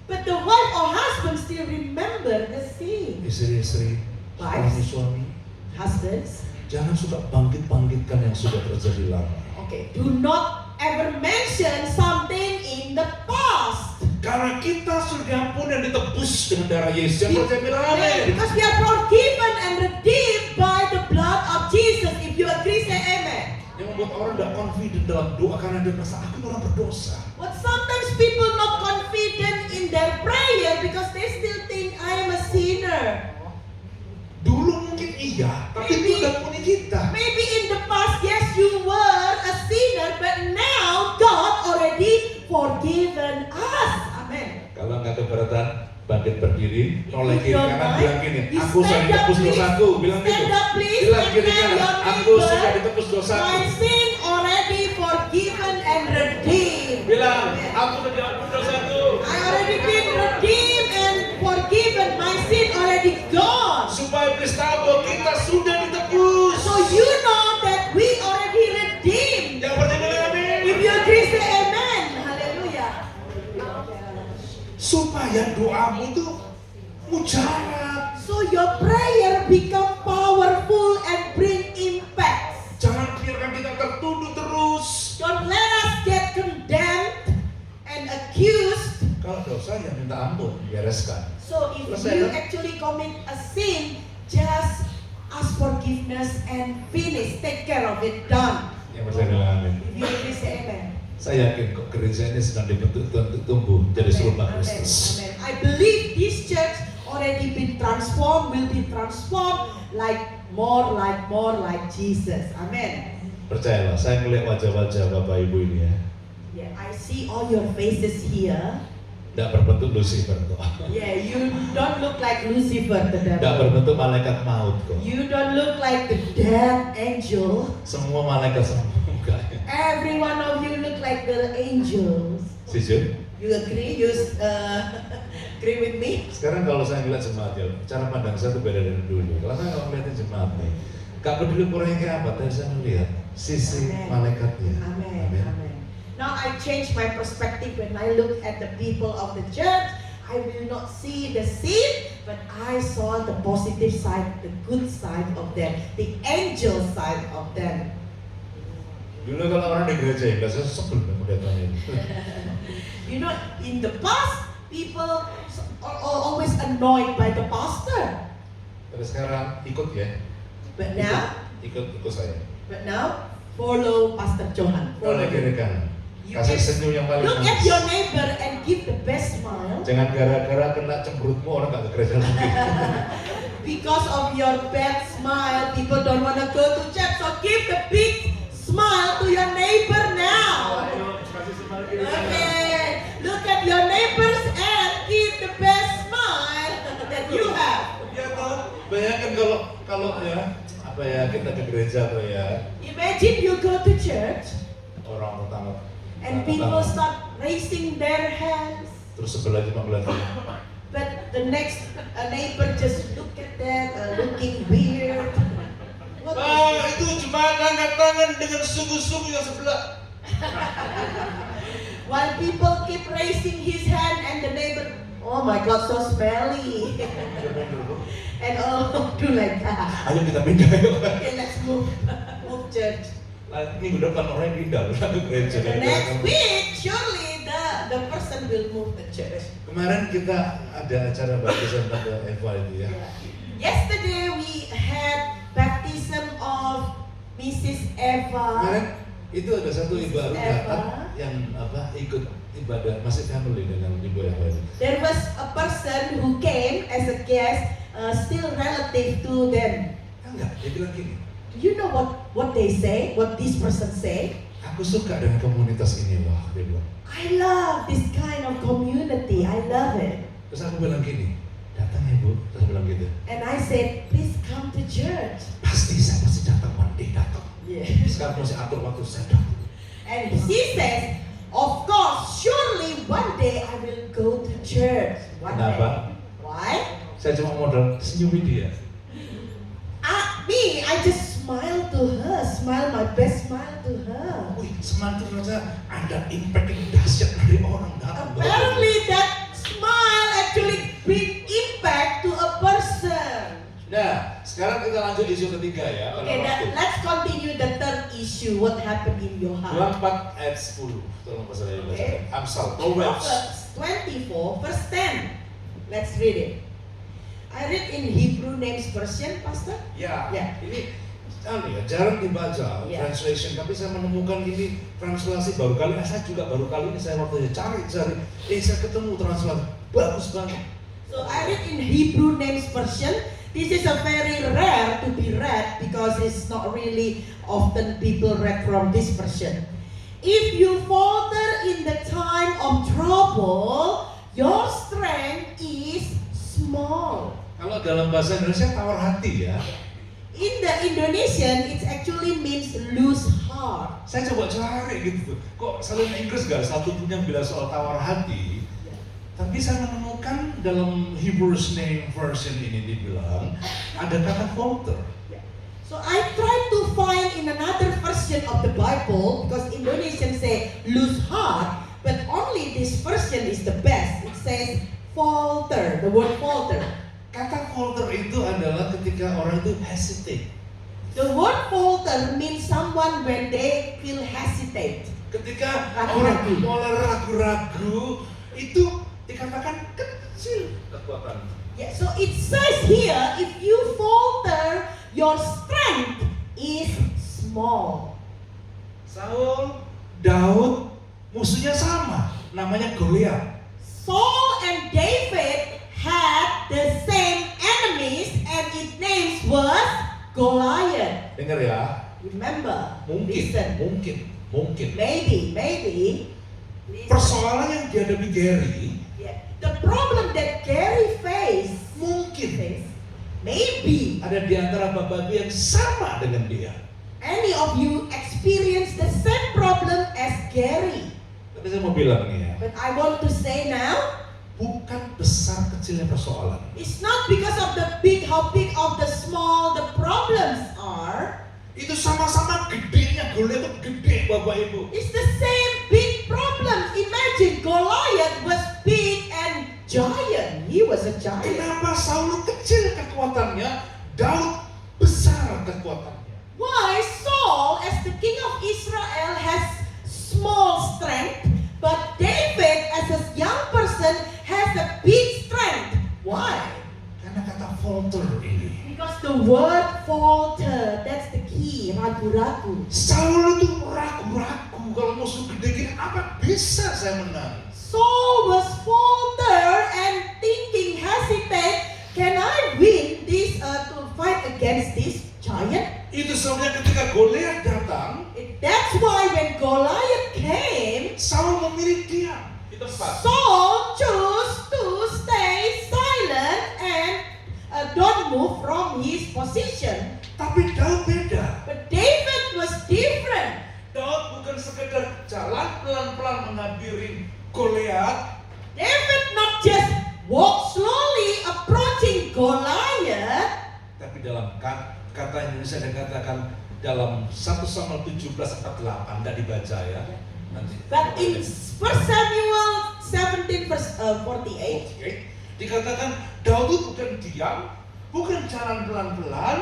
but the wife or husband still remember the sin. Istri-istri, suami-suami, Husbands, jangan suka bangkit-bangkitkan yang sudah terjadi lama. okay, do not ever mention something in the past. Karena kita sudah diampuni dan ditebus dengan darah Yesus. Yang percaya bilang amin. Because we are forgiven and redeemed by the blood of Jesus. If you agree, say amen. Yang membuat orang tidak confident dalam doa karena dia merasa aku ini orang berdosa. But sometimes people not confident in their prayer because they still think I am a sinner. Dulu mungkin iya, tapi Maybe- Tuhan ampuni kita. Maybe in the past, yes, you were a sinner, but now God already forgiven us. Amen. Kalau nggak keberatan, bangkit berdiri, noleh kiri Your kanan, mind, bilang gini, you aku sudah stand up, ditebus please. dosaku, bilang gitu. Stand up, please, Bilang and kiri tell kanan, your aku neighbor, sudah ditebus dosaku. my sin already forgiven and redeemed. Bilang, Amen. aku sudah diampuni dosaku. I already been redeemed and forgiven. My sin already gone. Supaya iblis tahu bahwa kita sudah ditebus. So you know that we already redeemed. Yang percaya bilang amin. If you agree, say amen. Hallelujah. Supaya doamu itu mujarab. So your prayer become powerful and bring impact. Jangan biarkan kita tertuduh terus. saya minta ampun, bereskan. So if Selesai, you kan? actually commit a sin, just ask forgiveness and finish. Take care of it. Done. Yang percaya bilang amin. If you agree, say amen. Saya yakin kok gereja ini sedang dibentuk untuk tumbuh jadi serupa Amen. Kristus. Amen. I believe this church already been transformed, will be transformed more like Jesus. Amen. Percayalah, saya melihat wajah-wajah Bapak Ibu ini ya. Yeah, I see all your faces here. Tidak berbentuk Lucifer kok. Yeah, you don't look like Lucifer, the Tidak devil. berbentuk malaikat maut kok. You don't look like the death angel. Semua malaikat semua mukanya. Every one of you look like the angels. Setuju? You agree? You agree with me? Sekarang kalau saya ngeliat jemaat ya, cara pandang saya itu beda dari dulu. Kalau saya kalau ngeliatin jemaat nih, gak peduli kurangnya kayak apa, tapi saya melihat sisi Amen. malaikatnya. Amen. Amen. Now I change my perspective when I look at the people of the church. I will not see the sin, but I saw the positive side, the good side of them, the angel side of them. Dulu kalau orang di gereja ya, saya sebel melihat ini. You know, in the past, people are always annoyed by the pastor. Tapi sekarang ikut ya, But now, ikut saya. follow Pastor Johan. Kalau Follow kiri him. kanan, You kasih can senyum yang paling Look at manis. your neighbor and give the best smile. Jangan gara-gara kena cemberutmu orang gak ke gereja lagi. Because of your bad smile, people don't want to go to church. So give the big smile to your neighbor now. Kasih semangat kiri kanan. Okay. Look at your neighbors and give the best smile that you have. Ya toh, bayangkan kalau ya apa ya kita ke gereja tuh ya Imagine you go to church orang pertama and people start raising their hands. terus sebelah cuma ngeliatin. But the next neighbor just look at them, looking weird. What is Itu cuma angkat tangan dengan sungguh-sungguh yang sebelah. While people keep raising his hand and the neighbor, oh my God, so smelly. And do like that. Ayo kita pindah yuk. Okay, let's move church. Minggu depan orang yang pindah ke gereja. The next week, surely the person will move the church. Kemarin kita ada acara baptisan pada Eva itu ya. Yesterday we had baptism of Mrs. Eva. Kemarin itu ada satu ibu baru Eva. datang yang ikut ibadah masih family dengan ibu Eva itu. There was a person who came as a guest, still relative to them. Enggak, dia bilang gini. Do you know what they say? What this person say? Aku suka dengan komunitas ini loh, dia bilang. I love this kind of community. I love it. Terus aku bilang gini, datang ya bu, terus bilang gitu. And I said, please come to church. Saya pasti datang, one day datang. Yeah. Sekarang masih atur waktu saya datang. And she says, of course, surely one day I will go to church. One Kenapa? day. Why? Saya cuma modal senyumin dia. I just smile to her, smile my best smile to her. Wih, semakin ternyata ada impact yang dahsyat dari orang datang. Apparently that smile actually bring impact to a person. Nah, sekarang kita lanjut isu ketiga ya. Okay, let's continue the third issue. What happened in your heart? 24 ayat 10. Tolong pasal saya baca. Okay. Amsal, Proverbs. Proverbs 24 verse 10. Let's read it. I read in Hebrew Names Version, Pastor. Ya, Ya. ini jarang dibaca Ya. translation, tapi saya menemukan ini translasi baru kali. Saya juga baru kali ini saya waktu cari, saya ketemu translasi bagus banget. So I read in Hebrew Names Version. This is a very rare to be read because it's not really often people read from this version. If you falter in the time of trouble, your strength is small. Kalau dalam bahasa Indonesia tawar hati ya. In the Indonesian, it actually means lose heart. Saya coba cari gitu. Kok selalu Inggris gak satu pun yang bilang soal tawar hati. Tapi saya menemukan dalam Hebrews Name Version ini dibilang ada kata falter. So I tried to find in another version of the Bible because Indonesian say lose heart, but only this version is the best. It says falter, the word falter. Kata falter itu adalah ketika orang itu hesitate. The word falter means someone when they feel hesitate. Ketika Ragu-ragu. orang mulai ragu-ragu, itu dikatakan kecil kekuatan. Yeah, so it says here, if you falter, your strength is small. Saul, Daud, musuhnya sama, namanya Goliat. Saul and David had the same enemies and its names was Goliath. Dengar ya, Remember, mungkin. maybe. Persoalan yang dihadapi Gary, Yeah. The problem that Gary faced, mungkin maybe ada di antara bapak ibu yang sama dengan dia. any of you experience the same problem as Gary. Tapi saya mau bilang nih ya, But I want to say now, bukan besar kecilnya persoalan. it's not because of how big of the small the problems are. Itu sama-sama gedenya, Goliat itu gede bapak ibu. It's the same big problems. Imagine Goliath was big and giant. He was a giant. Kenapa Saul kecil kekuatannya, Daud besar kekuatannya? Why Saul, as the king of Israel, has small strength, but David, as a young person, has a big strength? Why? Karena kata falter ini. Because the word falter, that's the key, ragu-ragu. Saul itu ragu-ragu, kalau musuh gede gini apa bisa saya menang? Saul was falter and thinking, hesitate, can I win this to fight against this giant? Itu sebabnya ketika Goliat datang, That's why when Goliath came, Saul memilih diam di tempat. Saul chose to stay silent and don't move from his position. Tapi Daud beda. But David was different. Daud bukan sekedar jalan pelan-pelan menghampiri Goliat, David not just walk slowly approaching Goliath, tapi dalam kata Indonesia dia katakan dalam 1 Samuel 17:48, enggak dibaca ya nanti. but in 1 Samuel 17 verse 48, Oke. Dikatakan Daud itu bukan diam, bukan jalan pelan-pelan,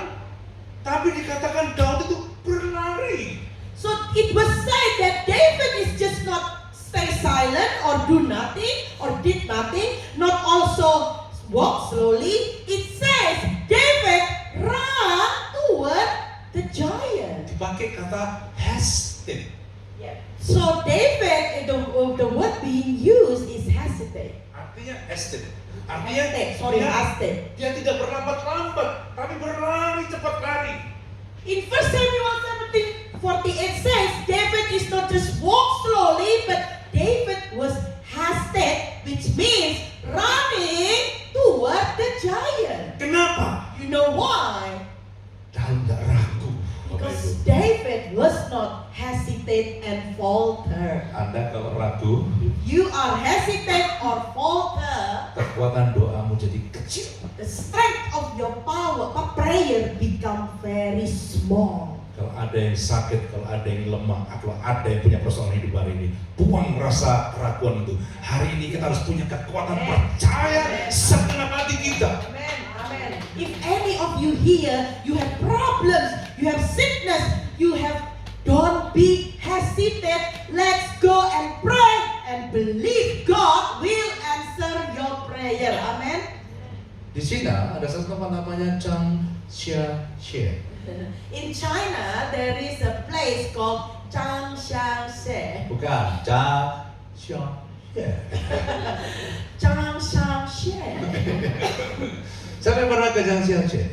tapi dikatakan Daud itu berlari. so it was said that David is just not stay silent or do nothing or did nothing, not also walk slowly. It says David ran toward the giant. Dipakai kata hasted. So David, the word being used is hesitate. Artinya hasted. Artinya Hasted. dia tidak berlambat-lambat, tapi berlari cepat lari. In 1 Samuel 17:48 says David is not just walk slowly, but David was hasted, which means running toward the giant. Kenapa? You know why? Daud tidak ragu. Bapak Because Ibu. David was not hesitate and falter. Anda kalau ragu, If you are hesitate or falter, kekuatan doamu jadi kecil. the strength of your prayer become very small. Kalau ada yang sakit, kalau ada yang lemah, kalau ada yang punya persoalan hidup hari ini, buang rasa keraguan itu. Hari ini kita harus punya kekuatan percaya segenap hati kita. Amen. Amen. If any of you here, you have problems, you have sickness, don't be hesitant. Let's go and pray and believe God will answer your prayer. Amen. Di Cina ada satu tempat namanya Changxiaxie. In China, there is a place called Changshanxie. Bukan, Changxiaxie. Changshanxie. Siapa yang pernah ke Changxiaxie?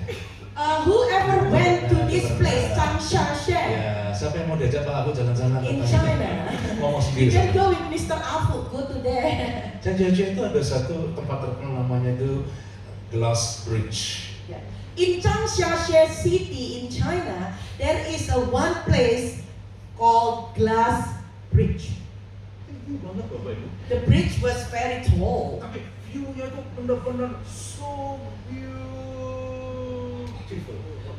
Whoever went to this place, Changshanxie, Ya, siapa yang mau diajak Pak Aku jalan-jalan? in China, Ngomong you sendiri. can go with Mr. Afu. Go to there. Changxiaxie itu ada satu tempat terkenal namanya itu Glass Bridge. Yeah. In Changshanxie city in China, there is one place called Glass Bridge. Tinggi banget Bapak Ibu. The bridge was very tall, Tapi view-nya itu benar-benar so beautiful.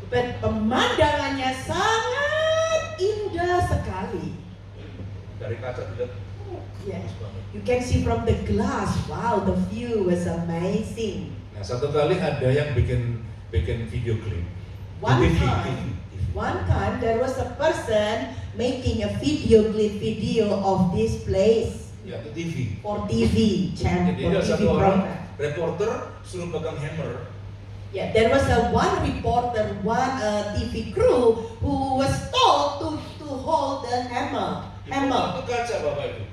but pemandangannya sangat indah sekali. Dari kaca dilihat, Yeah. bagus banget. You can see from the glass. Wow, the view was amazing. Nah, satu kali ada yang bikin video klip. One TV. time there was a person making a video clip video of this place. Ya, ke TV. for TV channel, Jadi for ada TV satu orang program. reporter suruh pegang hammer. Yeah, there was one reporter, one TV crew who was told to hold the hammer. Itu kaca Bapak Ibu.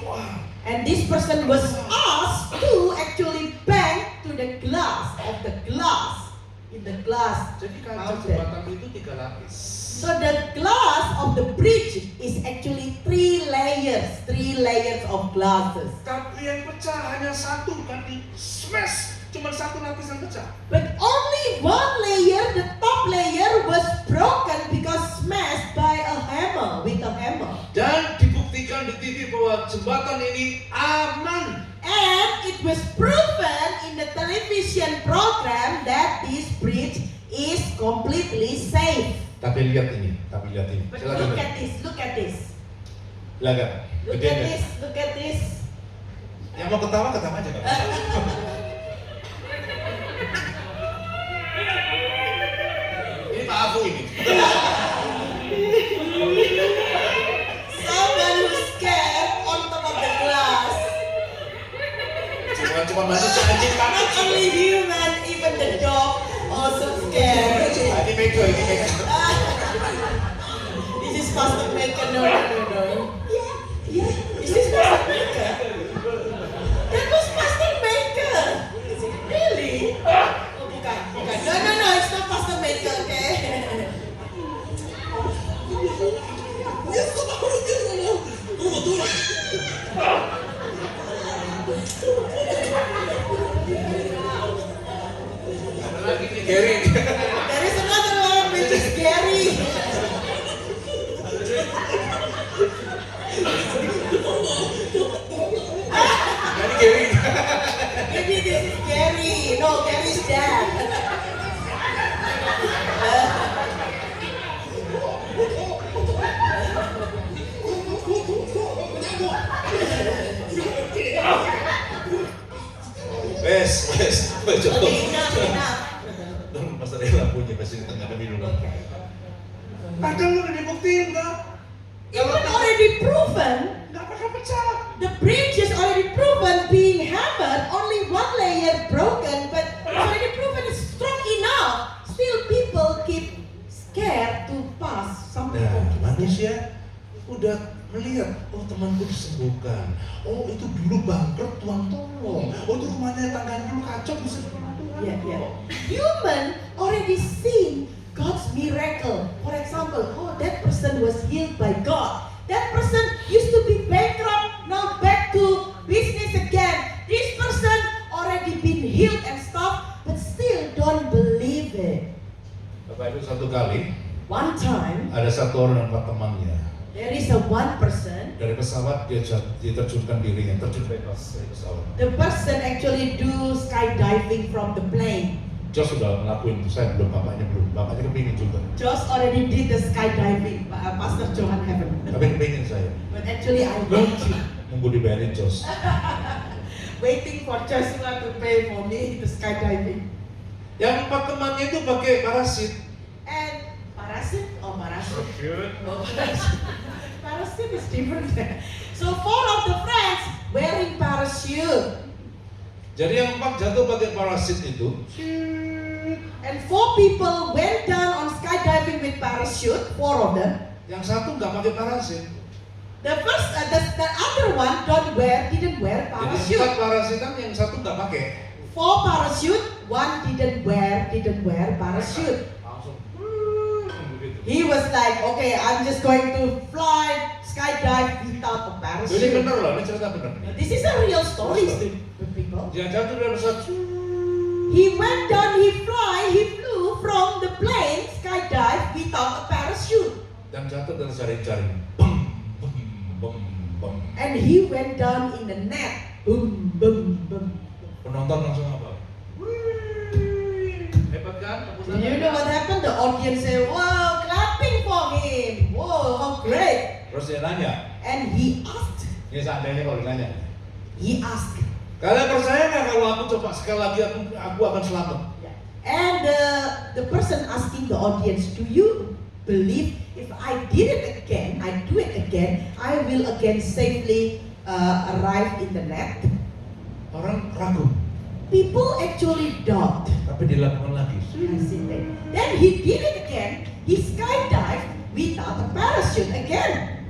Wah, And this person was asked to actually bang to the glass in the glass jadi kaca mountain. jembatan itu 3 lapis. So the glass of the bridge is actually 3 layers of glasses. Tapi yang pecah hanya satu, kan di smash, cuma 1 lapis yang pecah. But only one layer, the top layer, was broken because smashed by with a hammer. Dan dibuktikan di TV bahwa jembatan ini aman. And it was proven in the television program that this bridge is completely safe. Tapi lihat ini. But Silakan. look at this. Silakan. Look Gede at nggak? this, look at this. Yang mau ketawa aja Kak. Ini Pak Afu ini. Someone who's scared on top of the glass. Cuma manusia anjing takut. Not only human, even the dog also scared. Ini Mega. This is Pastor Maker, no. Yeah. Is this Pastor Maker? That was Pastor Maker. Really? Oh, bukan. No, it's not Pastor Maker, okay? Ada lagi nih Gary. There is another one which is Gary. Ini Gary. Maybe this is Gary. No, Gary's dad. Wes. Okay, enough. Mas Rela punya pasti di tengah minum. Padahal lu udah dibuktiin Kak. Even already proven, Nggak bakal pecah. the bridge is already proven being hammered, only one layer broken, but it's already proven it's strong enough. Still people keep scared to pass. Some people Nah, keep scared. manusia udah melihat, oh temanku disembuhkan. Oh itu dulu bangkrut, Tuhan tolong. Oh itu rumahnya tangganya dulu kacau, bisa Tuhan. Yeah. Human already seen God's miracle. For example, oh that person was healed by God. That person used to be bankrupt, now back to business again. This person already been healed and stuff, but still don't believe it. Bapak Ibu, satu kali One time, ada satu orang dan empat temannya there is a one person. dari pesawat dia terjunkan dirinya, terjun bebas dari pesawat. The person actually do skydiving from the plane. Jos sudah ngelakuin itu, saya belum, bapaknya kepingin juga. Josh already did the skydiving, Pastor Johan haven't. Tapi kepingin saya, But actually I want to. nunggu dibayarin Jos. Waiting for Joshua to pay for me the skydiving. Yang empat temannya itu pakai parasit. And parachute? Oh, parachute. Oh, parachute is different. So 4 of the friends wearing parachute. Jadi yang empat jatuh pakai parasit itu, And 4 people went down on skydiving with parachute, 4 of them. yang satu nggak pakai parasit. The other one didn't wear Jadi parachute. empat parasitan, yang satu nggak pakai. 4 parachute, one didn't wear parachute. Langsung begitu. He was like, okay, I'm just going to fly, skydive without a Jadi parachute. bener loh, ini cerita bener. This is a real story, people. Dia jatuh dari pesawat, He went down, he flew from the plane, skydive without a parachute. dan jatuh dari jaring-jaring. Bum, bum, bum, bum. And he went down in the net. Boom, boom, boom. Penonton langsung apa? Wih, hebat kan? Do you know what happened? The audience say, wow, clapping for him. Wow, how great. Terus dia nanya, And he asked, ini seandainya kalau ditanya, kalian percaya nggak kalau aku coba sekali lagi aku akan selamat? and the person asking the audience, do you believe if I did it again, I do it again, I will again safely arrive in the net, orang ragu, people actually doubt. tapi dilakukan lagi. Hesitate. Then he did it again. He skydived without a parachute again.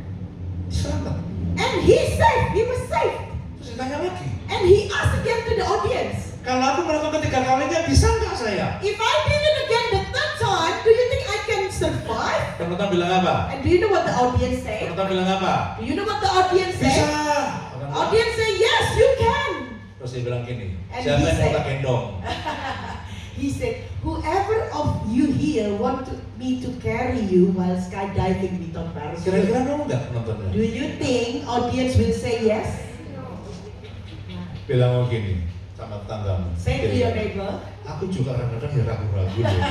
Selamat. And he saved. He was saved. Terus ditanya lagi, And he asked again to the audience, kalau aku melakukan 3 kalinya bisa nggak saya? if I did it again the third time, do you think I can survive? Penonton bilang apa? And do you know what the audience say? Penonton bilang apa? Do you know what the audience Bisa. say? Audience say, yes, you can. Terus dia bilang gini, And siapa he yang mau said- tak gendong? He said, whoever of you here want me to carry you while skydiving without parachute, Kira-kira mau nggak penontonnya? do you think audience will say yes? Bilang mau gini sama tetanggamu. Say to your neighbor, Aku juga kadang-kadang ya ragu-ragu loh.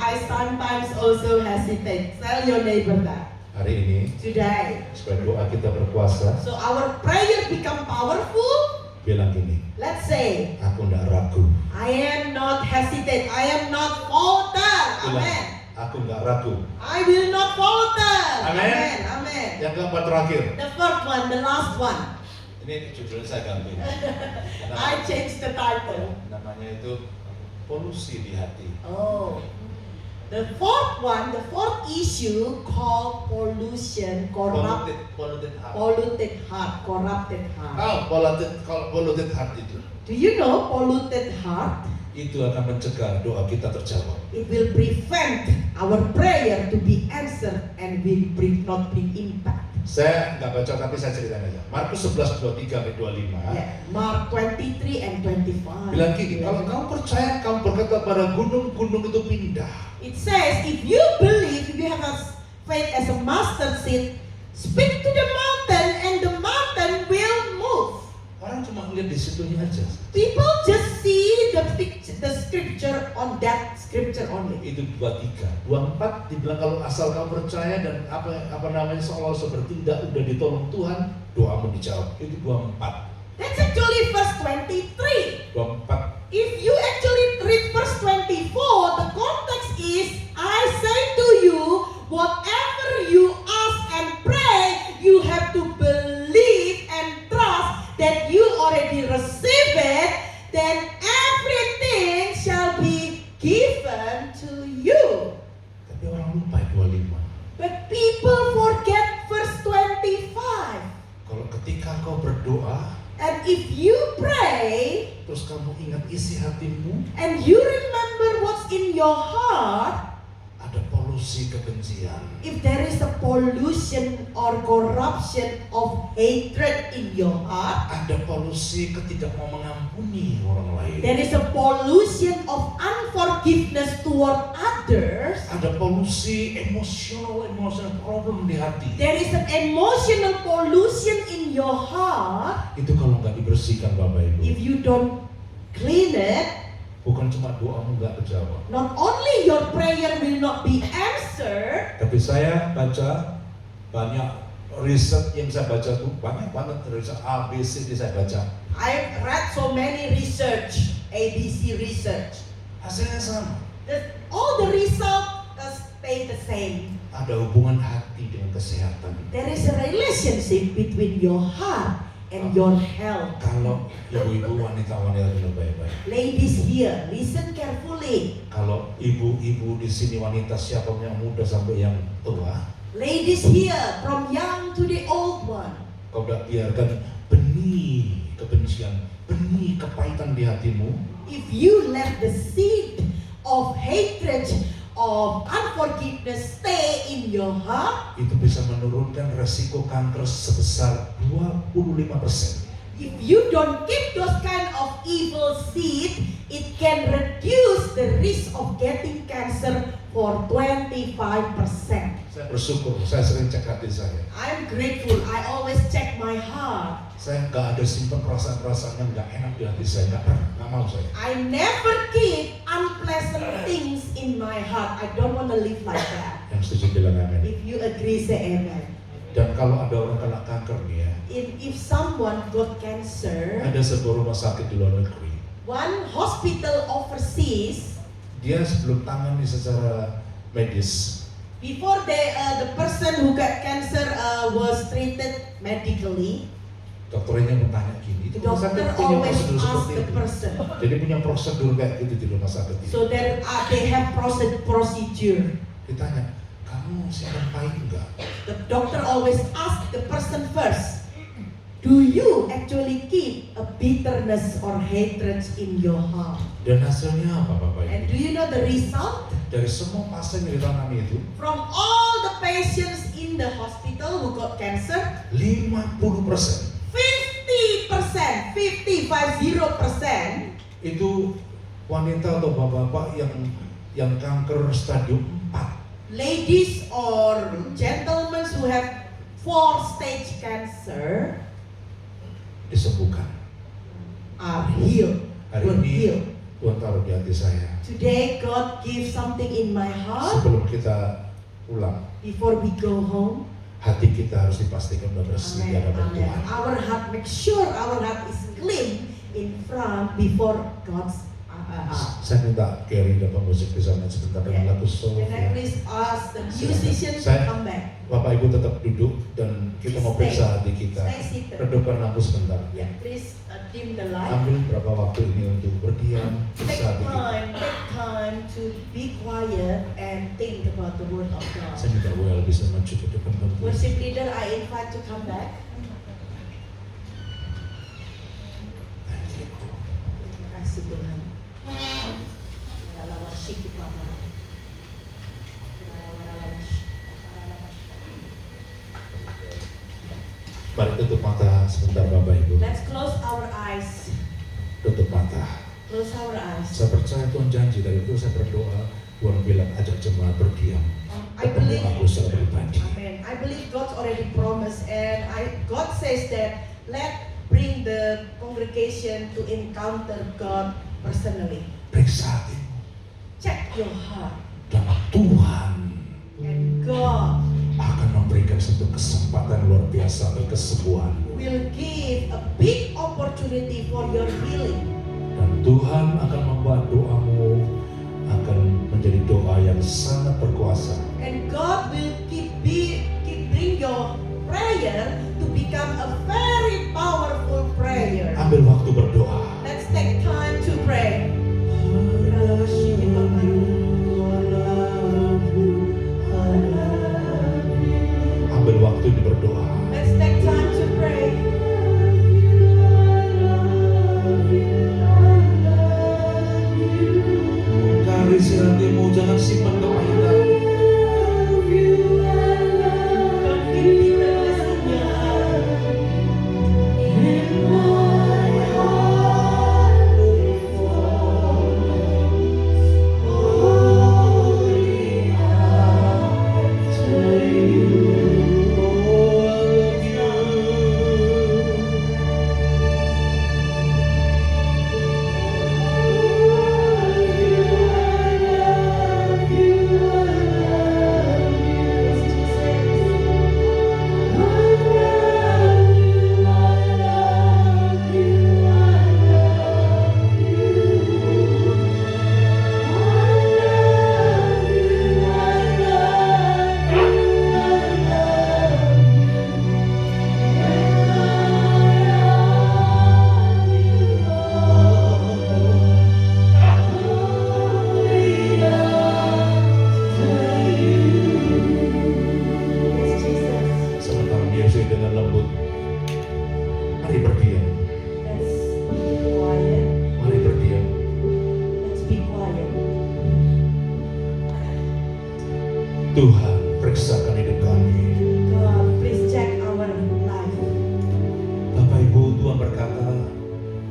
I sometimes also hesitate. Tell your neighbor that Hari ini today. supaya doa kita berkuasa, So our prayer become powerful. bilang gini, Let's say, aku nggak ragu. I am not hesitate. I am not falter. Bilang, Amen. aku nggak ragu. I will not falter. Amen. Amen. Amen. Yang keempat terakhir, The fourth one, the last one. ini judulnya saya ganti. I changed the title. Namanya itu polusi di hati. Oh. The fourth one, the fourth issue called pollution, Polluted heart. polluted heart, corrupted heart. Polluted heart itu. Do you know polluted heart? Itu akan mencegah doa kita terjawab. It will prevent our prayer to be answered and will not bring impact. Saya nggak baca tapi saya ceritain aja. Markus 11, 23-25. Yeah. Mark 23 and 25. Bilang gini, kalau kamu percaya, kamu berkata pada gunung-gunung itu pindah. It says, if you believe, if you have a faith as a mustard seed, speak to the mountain and the mountain will move. Orang cuma lihat di situnya aja. People just see the scripture on that scripture only. Itu 23, 24 dibilang kalau asal kamu percaya dan apa namanya seolah-olah bertindak udah ditolong Tuhan, doamu dijawab. Itu 24. That's actually verse 23. 24. If you actually read verse 24, the context is, I say to you, whatever you ask and pray, you have to believe and trust that you already receive it, then everything shall be given to you. Tapi orang lupa 25. But people forget verse 25. Kalau ketika kau berdoa, And if you pray, terus kamu ingat isi hatimu, and you remember what's in your heart, ada polusi kebencian. if there is a pollution or corruption of hatred in your heart, Ada polusi ketika mau mengampuni orang lain. there is a pollution of unforgiveness toward others, Ada polusi emosional problem di hati. there is an emotional pollution in your heart. Itu kalau nggak dibersihkan Bapak Ibu, If you don't clean it, bukan cuma doamu nggak terjawab. not only your prayer will not be answered, Tapi saya baca banyak riset yang saya baca tuh banyak banget riset ABC yang saya baca. I read so many research, ABC research. Hasilnya sama. All the results stay the same. Ada hubungan hati dengan kesehatan. There is a relationship between your heart and your health. Kalau ibu-ibu wanita-wanita dulu baik-baik. Ladies here, listen carefully. Kalau ibu-ibu di sini wanita siapa yang muda sampai yang tua, Ladies here, from young to the old one. kau udah biarkan benih kebencian, benih kepahitan di hatimu, If you let the seed of hatred, of unforgiveness stay in your heart, itu bisa menurunkan resiko kanker sebesar 25%. if you don't keep those kind of evil seed, it can reduce the risk of getting cancer for 25%. Saya bersyukur, saya sering cek hati saya. I'm grateful. I always check my heart. Saya nggak ada simpan perasaan-perasaan yang nggak enak di hati saya, nggak pernah, nggak mau saya. I never keep unpleasant things in my heart. I don't want to live like that. Yang setuju bilang amin. If you agree, say amen. Dan kalau ada orang kena kanker nih ya, If someone got cancer, ada sebuah rumah sakit di luar negeri. one hospital overseas, Dia sebelum tangani secara medis, before the person who got cancer was treated medically, Dokternya bertanya gini, itu rumah sakit Doctor punya always prosedur ask seperti the itu. person. Jadi punya prosedur kayak gitu di rumah sakit itu. So they have procedure. Ditanya, kamu siapa pahit enggak? The doctor always ask the person first. Do you actually keep a bitterness or hatred in your heart? Dan hasilnya apa Bapak And Ibu? do you know the result? Dari semua pasien yang ditangani itu, From all the patients in the hospital who got cancer, 50% 50% itu wanita atau bapak-bapak yang kanker stadium 4. ladies or gentlemen who have 4-stage cancer Disembuhkan. are healed. Hari Were ini healed. Tuhan taruh di hati saya. Today God gives something in my heart. Sebelum kita pulang, Before we go home, hati kita harus dipastikan sudah bersih di amen, hadapan amen. Tuhan. Our heart, make sure our heart is clean in front before God's. Saya minta Gary dapat musik di sana sebentar dengan lagu soul. Can I please ask the musicians to Saya- come back? Bapak Ibu tetap duduk dan kita mau periksa hati kita. Stay seated. Redupkan lampu sebentar. Yeah, please dim the light. Ambil berapa waktu ini untuk berdiam, Take periksa hati kita. time to be quiet and think about the word of God. Saya minta Well bisa maju ke depan Bapak. Worship leader, I invite to come back. Terima kasih Tuhan. Mari tutup mata sebentar Bapak Ibu. Let's close our eyes. Tutup mata. Close our eyes. Saya percaya Tuhan janji dari itu saya berdoa. Tuhan bilang ajak jemaat berdiam. I Ketemu believe. aku secara pribadi. Amen. I believe God's already promised, and God says that bring the congregation to encounter God personally. Periksa hatimu. Check your heart, Dan Tuhan and God akan memberikan satu kesempatan luar biasa bagi kesembuhanmu. will give a big opportunity for your healing. Dan Tuhan akan membuat doamu akan menjadi doa yang sangat berkuasa. And God will bring your prayer to become a very powerful prayer. Ambil waktu berdoa. Let's take time to pray. Ambil waktu ini berdoa. Let's take time to pray. Garis hatimu, jangan simpan kepahitan. Don't keep bitterness in your heart. Yes, Jesus. Sementara music dengan lembut. Mari berdiam. Let's be quiet. Mari berdiam. Let's be quiet. Tuhan, periksakan hidup kami. God, please check our life. Bapak Ibu, Tuhan berkata,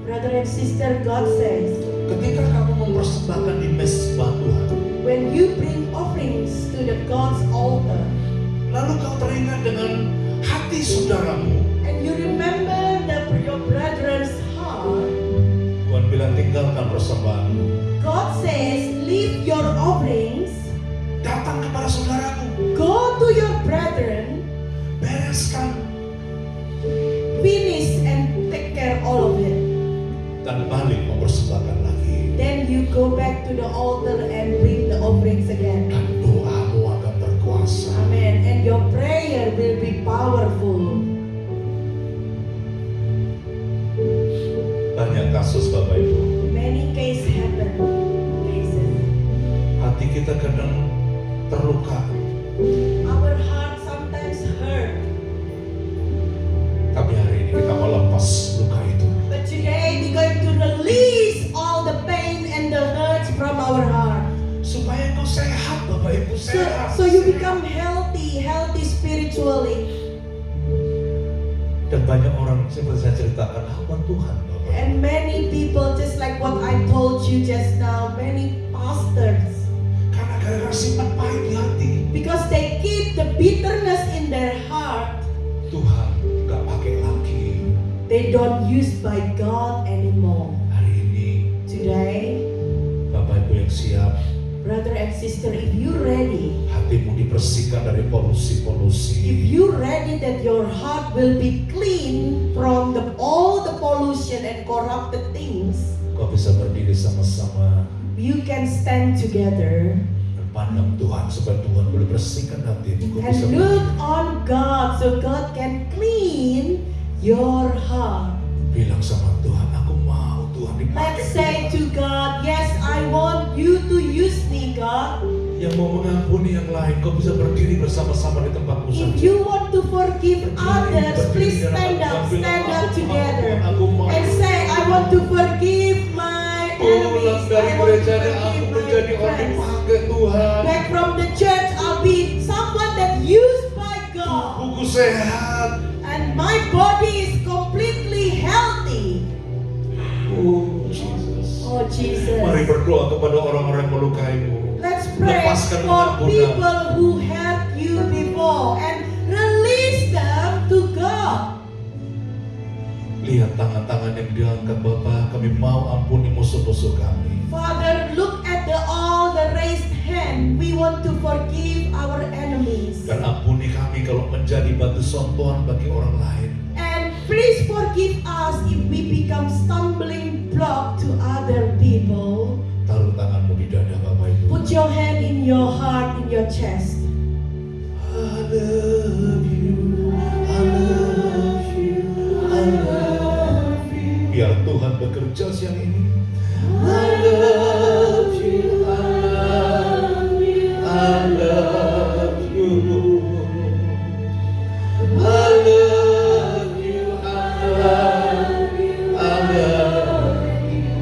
Brother and sister, God says, ketika kamu mempersembahkan di mezbah Tuhan, when you bring offerings to the God's altar, lalu kau teringat dengan hati saudaramu, and you remember your brother's heart, Tuhan bilang tinggalkan persembahanmu, God says, leave your offerings, datang kepada saudaraku, go to your brethren, bereskan finish and take care all of it. dan balik mempersembahkan lagi. Then you go back to the altar and bring the offerings again. Dan doamu akan berkuasa. Amen. And your prayer will be powerful. Bapak Ibu. Many cases happen. Hati kita kadang terluka, Our heart sometimes hurt. tapi hari ini kita mau lepas luka itu. But today we're going to release all the pain and the hurts from our heart. Supaya engkau sehat, Bapak Ibu, sehat. So you become healthy spiritually. Dan banyak orang seperti saya ceritakan, hamba Tuhan, Bapak. And many people, just like what I told you just now, many pastors, Karena gara-gara simpan pahit di hati, because they keep the bitterness in their heart, Tuhan gak pakai lagi. they don't use by God anymore. Hari ini, Today, Bapak Ibu yang siap, brother and sister, if you're ready, hatimu dibersihkan dari if polusi-polusi. you're ready that your heart will be clean from all the pollution and corrupted things, Kau bisa berdiri sama-sama you can stand together dan pandang Tuhan supaya Tuhan boleh bersihkan hatimu. Kau and bisa look on God so God can clean your heart. bilang sama Tuhan, aku mau Tuhan dipakai. Let's say to God, yes, I want you to use me, God. Yang mau mengampuni yang lain, kau bisa berdiri bersama-sama di tempatmu If saja. you want to forgive others, please stand up together and say, I want to forgive my Pulang enemies. dari I want to gereja ini, aku forgive my menjadi orang friends. dipakai Tuhan. Back from the church, I'll be someone that used by God. Tubuhku sehat. And my body is completely healthy. Oh Jesus. Oh Jesus. Mari berdoa kepada orang-orang yang melukaimu. Let's pray Lepaskan for pengampunan. people who hurt you before and release them to God. Lihat tangan-tangan yang diangkat Bapa, kami mau ampuni musuh-musuh kami. Father, look at all the raised hand. We want to forgive our enemies. Dan ampuni kami kalau menjadi batu sontohan bagi orang lain. And please forgive us if we become stumbling block to other people. Taruh tanganmu di dada Bapak Ibu. Put your hand in your heart, in your chest. I love you, I love you, I love you. Biar Tuhan bekerja siang ini. I love you, I love you, I love you. I love you, I love you, I love you.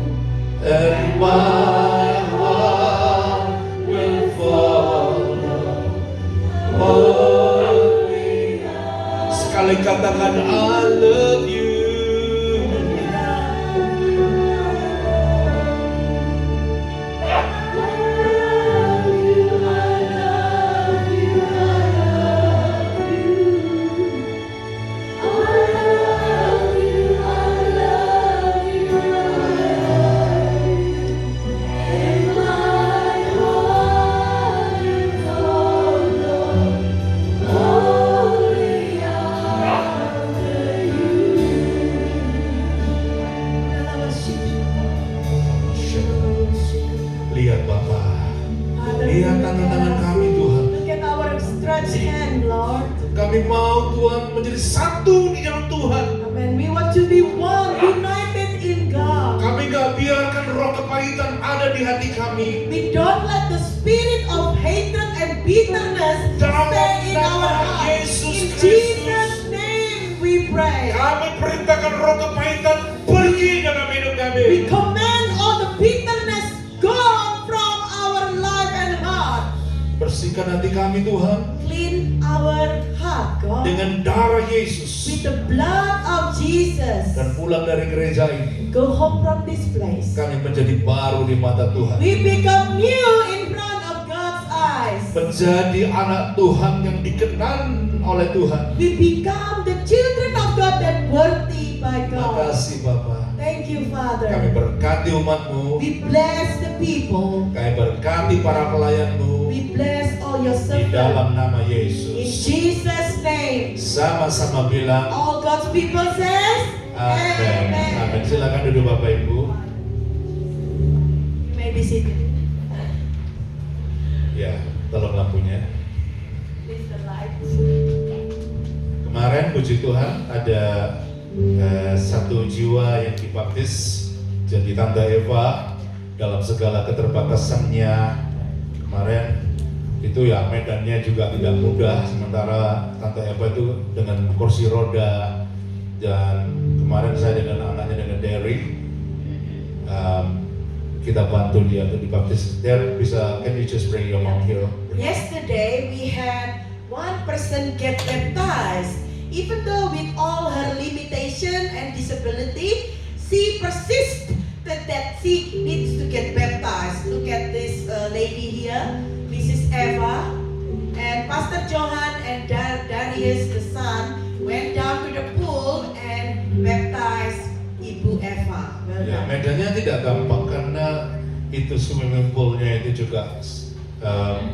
And my heart will follow. Sekali katakan I love you. Lihat Bapak, lihat tangan-tangan kami Tuhan. Look at our stretched hand, Lord. Kami mau Tuhan menjadi satu di dalam Tuhan. Amen. We want to be one, united in God. Kami gak biarkan roh kepahitan ada di hati kami. We don't let the spirit of hatred and bitterness Dalam stay in our nama heart. Yesus In Kristus. Jesus' name we pray. Kami perintahkan roh kepahitan pergi dalam hidup kami. We command all the bitterness gone from our life and heart. Bersihkan hati kami Tuhan Clean our heart, God, dengan darah Yesus. with the blood of Jesus. Dan pulang dari gereja ini, Go home from this place. kami menjadi baru di mata Tuhan. We become new in front of God's eyes. Menjadi anak Tuhan yang dikenan oleh Tuhan. We become the children of God that worthy by God. Makasih Bapak. Thank you, Kami Father. berkati umatmu. We bless the people. Kami berkati para pelayanmu. We bless all your Di servants. dalam nama In Yesus. Jesus' name. Sama-sama bilang All God's people says, amin. Amin. Silakan duduk Bapak Ibu. You may be seated. Ya, tolong lampunya. Please the lights. Kemarin puji Tuhan ada satu jiwa yang dibaptis Jadi Tante Eva dalam segala keterbatasannya kemarin itu ya medannya juga tidak mudah, sementara Tante Eva itu dengan kursi roda, dan kemarin saya dengan anaknya dengan Derry kita bantu dia untuk dibaptis. There bisa, can you just bring your mom here? Yesterday we had one person get baptized. Even though with all her limitation and disability, she persists that she needs to get baptized. Look at this lady here, Mrs. Eva, and Pastor Johan and Darius, the son, went down to the pool and baptized Ibu Eva. Well Ya, done. medannya tidak gampang karena itu swimming poolnya itu juga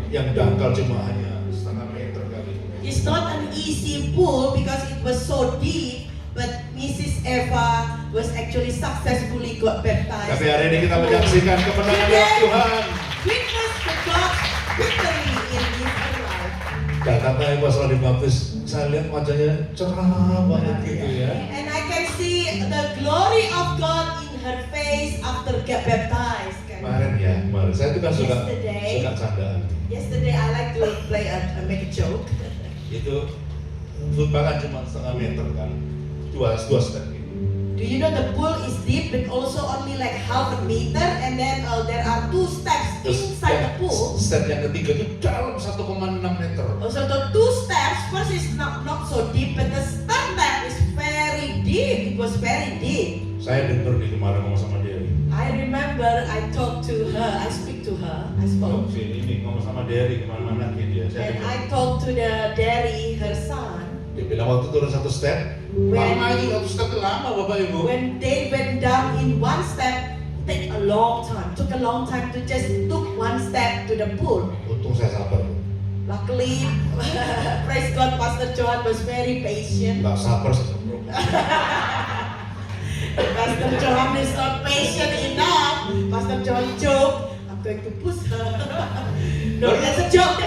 yang dangkal cuma hanya setengah meter kali. It's not an easy pool because it was so deep, but Mrs. Eva was actually successfully got baptized. Tapi hari ini kita menyaksikan kemenangan dari Tuhan. Witness the God's victory in his life. Dan kata Eva setelah dibaptis, saya lihat wajahnya cerah banget gitu ya. And I can see the glory of God in her face after get baptized. Kemarin saya itu kan suka Yesterday. candaan. Yesterday I like to play make a joke. Itu football kan cuma setengah meter kan, dua step gitu. Do you know the pool is deep but also only like half a meter, and then there are 2 steps inside the pool. Step yang ketiga itu dalam 1,6 meter. Also the 2 steps, first is not so deep, but the third step is very deep. It was very deep. Saya dengar di kemarin ngomong sama Derry. I remember I talked to her, I speak to her, I spoke. Ini ngomong sama Derry kemana-mana gitu ya. Saya And dengar. I talked to the Daddy, her son. Dia bilang waktu turun 1 step, When- lama itu 1 step itu lama Bapak Ibu. When they went down in 1 step, took a long time to just took 1 step to the pool. Untung saya sabar. Luckily, praise God, Pastor Johan was very patient. Nggak sabar saya semprot. Pastor Johan is not patient enough. Pastor Johan joke, I'm going to push her. No, that's a joke.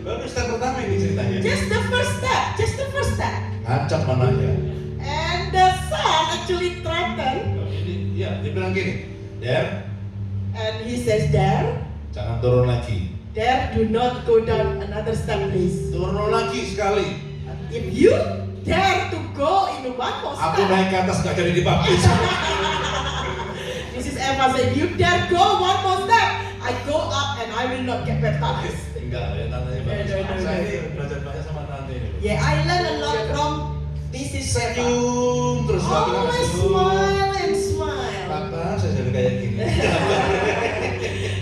Baru step pertama ini ceritanya. Just the first step. Ngacak mananya. And the son actually threatened. Ini ya dia bilang gini, Der, And he says, Dare, jangan turun lagi. do not go down another step, please. Turun lagi sekali. If you dare to go in one more Aku step, naik ke atas nggak jadi dibaptis. Mrs. Eva said, you dare go one more step, I go up and I will not get baptized. Enggak, ya tantenya bagus. No. Saya ini belajar banyak sama tante ini. Yeah, I learned a lot from Mrs. Eva. Senyum terus nggak bilang Always senyum. smile and smile. Kapan saya jadi kayak gini?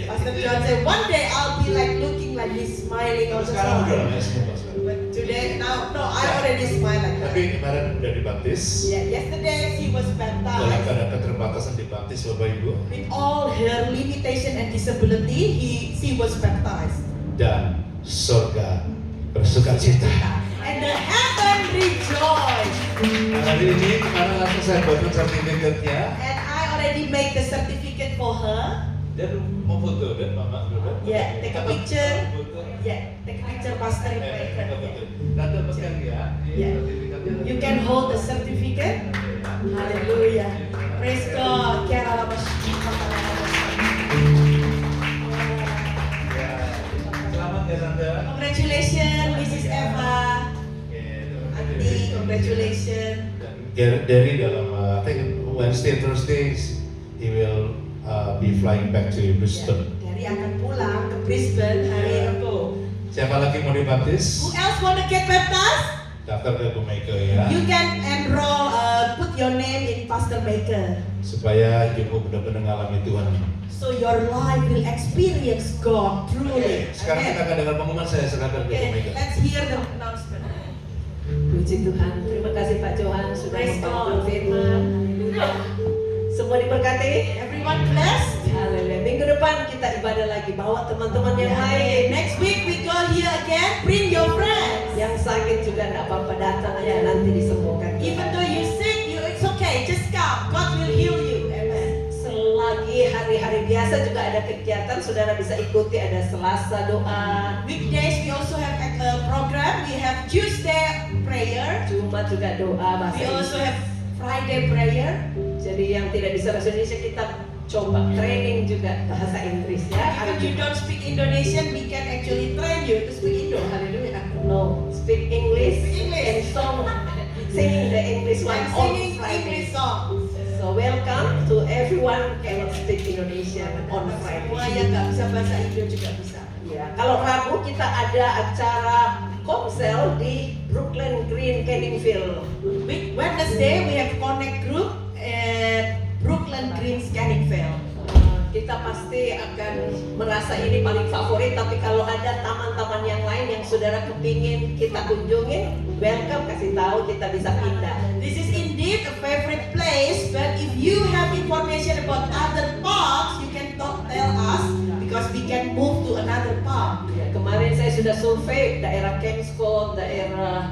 Pastor John said, one day I'll be like looking like this, smiling all the Sekarang udah time. namanya semua Pak. But today, no, I already smile like Tapi that. kemarin udah dibaptis. Yeah, yesterday she was Dalam baptized. keadaan keterbatasan dibaptis Bapak Ibu. With all her limitation and disability, she was baptized. Dan surga bersuka cita. And the heaven rejoiced. Hari ini kemarin langsung saya buatkan sertifikatnya. And I already make the certificate for her. Dan mau foto dan mama dulu. Yeah, take a picture. Foto. Yeah, take a picture, Pastor. Tante pegang ya. Ini Yeah. sertifikatnya. You can hold the certificate. Hallelujah. Praise God. Ya, selamat ya Tante. Congratulations, Mrs. Eva. Auntie, congratulations. Dari dalam I think Wednesday, Thursday he will be flying back to Brisbane. Dari akan pulang ke Brisbane hari Rabu. Siapa lagi mau dibaptis? Who else wanna get baptized? Daftar ke Bu Mega ya. You can enroll, put your name in Pastor Maker. Supaya ibu benar-benar mengalami Tuhan. So your life will experience God truly. Sekarang kita akan dengar pengumuman, saya serahkan ke Bu Okay, Mega. let's hear the announcement. Puji Tuhan. Terima kasih Pak Johan sudah Praise membangun God. firman. Haleluya. Semua diberkati. Everyone blessed. Haleluya. Minggu depan kita ibadah lagi. Bawa teman-teman yang lain. Next week we go here again. Bring your friends. Yang sakit juga tidak apa-apa, datang aja nanti disembuhkan. Even though you sick, it's okay. Just come. God will heal you. Amen. Selagi hari-hari biasa juga ada kegiatan, saudara bisa ikuti. Ada Selasa doa, Weekdays we also have a program. We have Tuesday prayer. Jumat juga doa bahasa We also Inggris. have Friday prayer. Jadi yang tidak bisa bahasa Indonesia kita coba training juga bahasa Inggris ya. Even you don't speak Indonesian, we can actually train you to speak Indo. Hallelujah. No, speak English, Speak English. and song, singing the English one And on singing Friday. English songs. So welcome to everyone cannot speak Indonesian on Friday. Semua yang nggak bisa bahasa Indo juga bisa. Ya, kalau Rabu kita ada acara komsel di Brooklyn Green, Canningville. With Wednesday, we have connect group at Brooklyn Green, Canningville. Kita pasti akan merasa ini paling favorit, tapi kalau ada taman-taman yang lain yang saudara kepingin kita kunjungin, welcome, kasih tahu, kita bisa pindah. This is indeed a favorite place, but if you have information about other parks, you can tell us because we can move to another park. Ya, kemarin saya sudah survei daerah Kempscott, daerah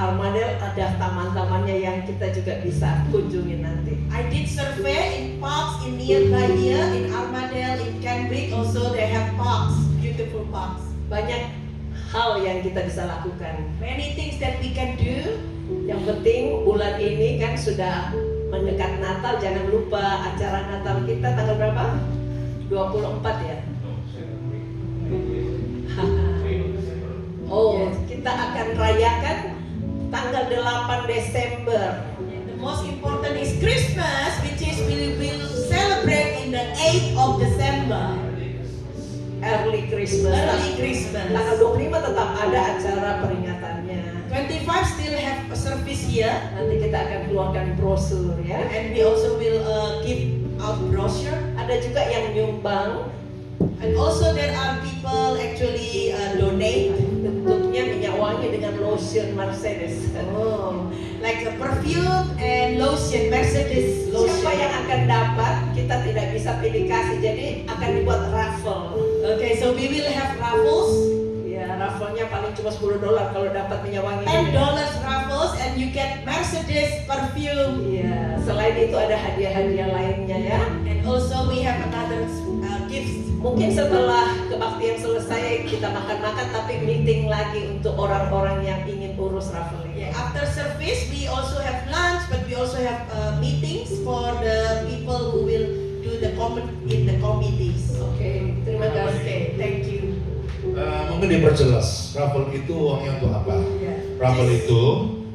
Armadale, ada taman-tamannya yang kita juga bisa kunjungi nanti. I did survey in parks in nearby here, in Armadale, in Cambridge. Also, they have parks, beautiful parks. Banyak hal yang kita bisa lakukan. Many things that we can do. Yang penting bulan ini kan sudah mendekat Natal, jangan lupa acara Natal kita tanggal berapa? 24 ya? Oh, kita akan rayakan tanggal 8 Desember. The most important is Christmas, which is we will celebrate in the 8th of December. Early Christmas. Early Christmas. Tanggal 25 tetap ada acara peringatannya. 25 still have a service here, Nanti kita akan keluarkan brosur ya. and we also will give out brochure. Ada juga yang nyumbang, And also there are people actually donate. bentuknya minyak wangi dengan lotion Mercedes. Oh, like a perfume and lotion, Mercedes Siapa lotion. yang akan dapat, kita tidak bisa pilih kasih, jadi akan dibuat raffle. Okay, so we will have raffles, Ya, raffle-nya paling cuma $10 kalau dapat minyak wangi. $10 raffles, and you get Mercedes perfume. Iya, selain itu ada hadiah-hadiah lainnya ya. And also we have another gifts. Mungkin setelah kebaktian selesai kita makan-makan, tapi meeting lagi untuk orang-orang yang ingin urus raffle ini. Yeah, after service we also have lunch, but we also have meetings for the people who will do the in the committees. Oke, terima kasih. Okay, thank you. Mungkin diperjelas, raffle itu uangnya untuk apa? Yeah. Raffle itu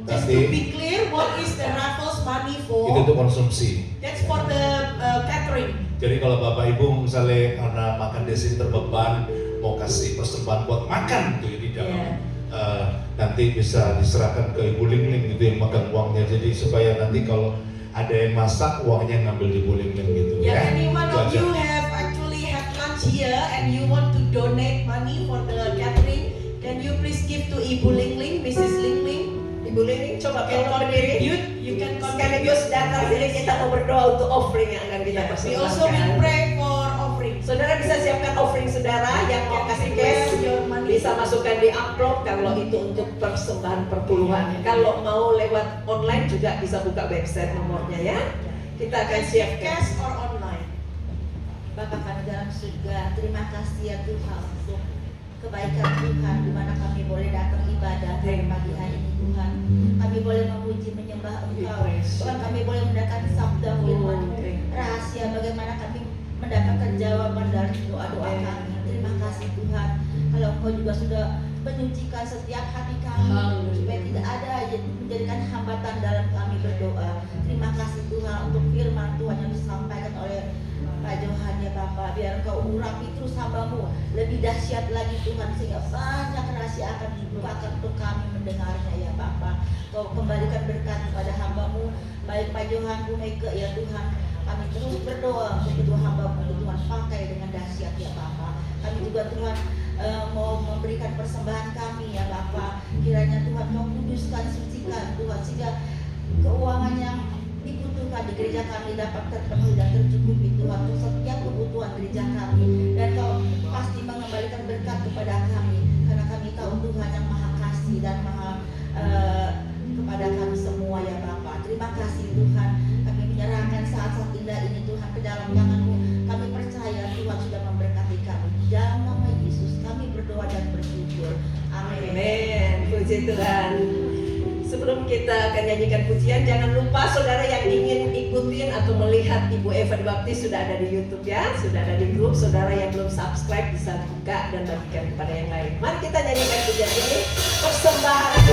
Just to nanti be clear, what is the raffles money itu for? untuk konsumsi. That's for the catering. Jadi kalau bapak ibu misalnya karena makan di sini terbeban mau kasih persembahan buat makan gitu di dalam, nanti bisa diserahkan ke ibu Ling-Ling gitu yang makan uangnya. Jadi supaya nanti kalau ada yang masak uangnya ngambil di ibu Ling-Ling gitu Yeah, ya. anyone Itu of aja. you have actually had lunch here and you want to donate money for the catering, can you please give to Ibu Ling-Ling, Mrs. Ling-Ling? Ibu Lini, coba Can kalau berdiri. contribute, you can Sekaligus contribute. datang sini kita mau berdoa untuk offering yang akan kita Yeah, we also will persembahkan. pray for offering. Saudara bisa siapkan offering saudara yang mau kasih cash, bisa masukkan di amplop kalau itu untuk persembahan perpuluhan. Kalau mau lewat online juga bisa buka website nomornya ya. Kita akan siapkan. Cash or online. Bapa kami dalam surga, terima kasih ya Tuhan untuk kebaikan Tuhan di mana kami boleh datang ibadah pada pagi hari ini Tuhan. Kami boleh memuji menyembah Engkau. Tuhan, kami boleh mendapatkan sabda firman rahasia bagaimana kami mendapatkan jawaban dari doa-doa kami. Terima kasih Tuhan. Kalau Engkau juga sudah menyucikan setiap hati kami supaya tidak ada yang menjadikan hambatan dalam kami berdoa. Terima kasih Tuhan untuk firman Tuhan yang disampaikan oleh Pak Johan ya Bapak, biar Engkau urapi terus hamba-Mu lebih dahsyat lagi Tuhan, sehingga banyak rahasia akan dibukakan untuk kami mendengarnya ya Bapak. Kau kembalikan berkat kepada hamba-Mu, baik Pak Johan, Bu Mega ya Tuhan. Kami terus berdoa untuk kedua hamba-Mu Tuhan, pakai dengan dahsyat ya Bapak. Kami juga Tuhan mau memberikan persembahan kami ya Bapak. Kiranya Tuhan Kau kuduskan, sucikan Tuhan, sehingga keuangan yang dibutuhkan di gereja kami dapat terpenuhi dan tercukupi Tuhan untuk setiap kebutuhan gereja kami, dan Kau pasti mengembalikan berkat kepada kami karena kami tahu Tuhan yang maha kasih dan maha kepada kami semua ya Bapa. Terima kasih Tuhan, kami menyerahkan saat-saat indah ini Tuhan ke dalam tangan-Mu. Kami percaya Tuhan sudah memberkati kami. Di dalam nama Yesus kami berdoa dan bersyukur. Amin. Amin. Puji Tuhan. Sebelum kita akan nyanyikan pujian, jangan lupa saudara yang ingin ikutin atau melihat Ibu Eva dibaptis sudah ada di YouTube ya, sudah ada di grup. Saudara yang belum subscribe bisa buka dan bagikan kepada yang lain. Mari kita nyanyikan pujian ini, persembahan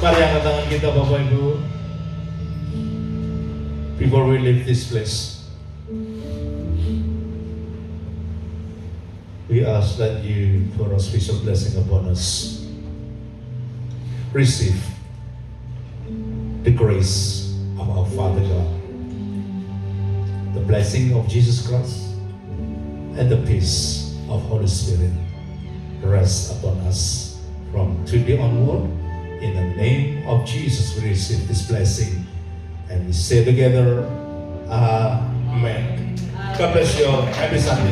Mari angkat tangan kita Bapak Ibu. Before we leave this place, we ask that you pour a special blessing upon us. Receive the grace of our Father God, the blessing of Jesus Christ, and the peace of Holy Spirit rest upon us from today onward. In the name of Jesus, we receive this blessing, and we say together, Amen. God bless you all. Happy Sunday.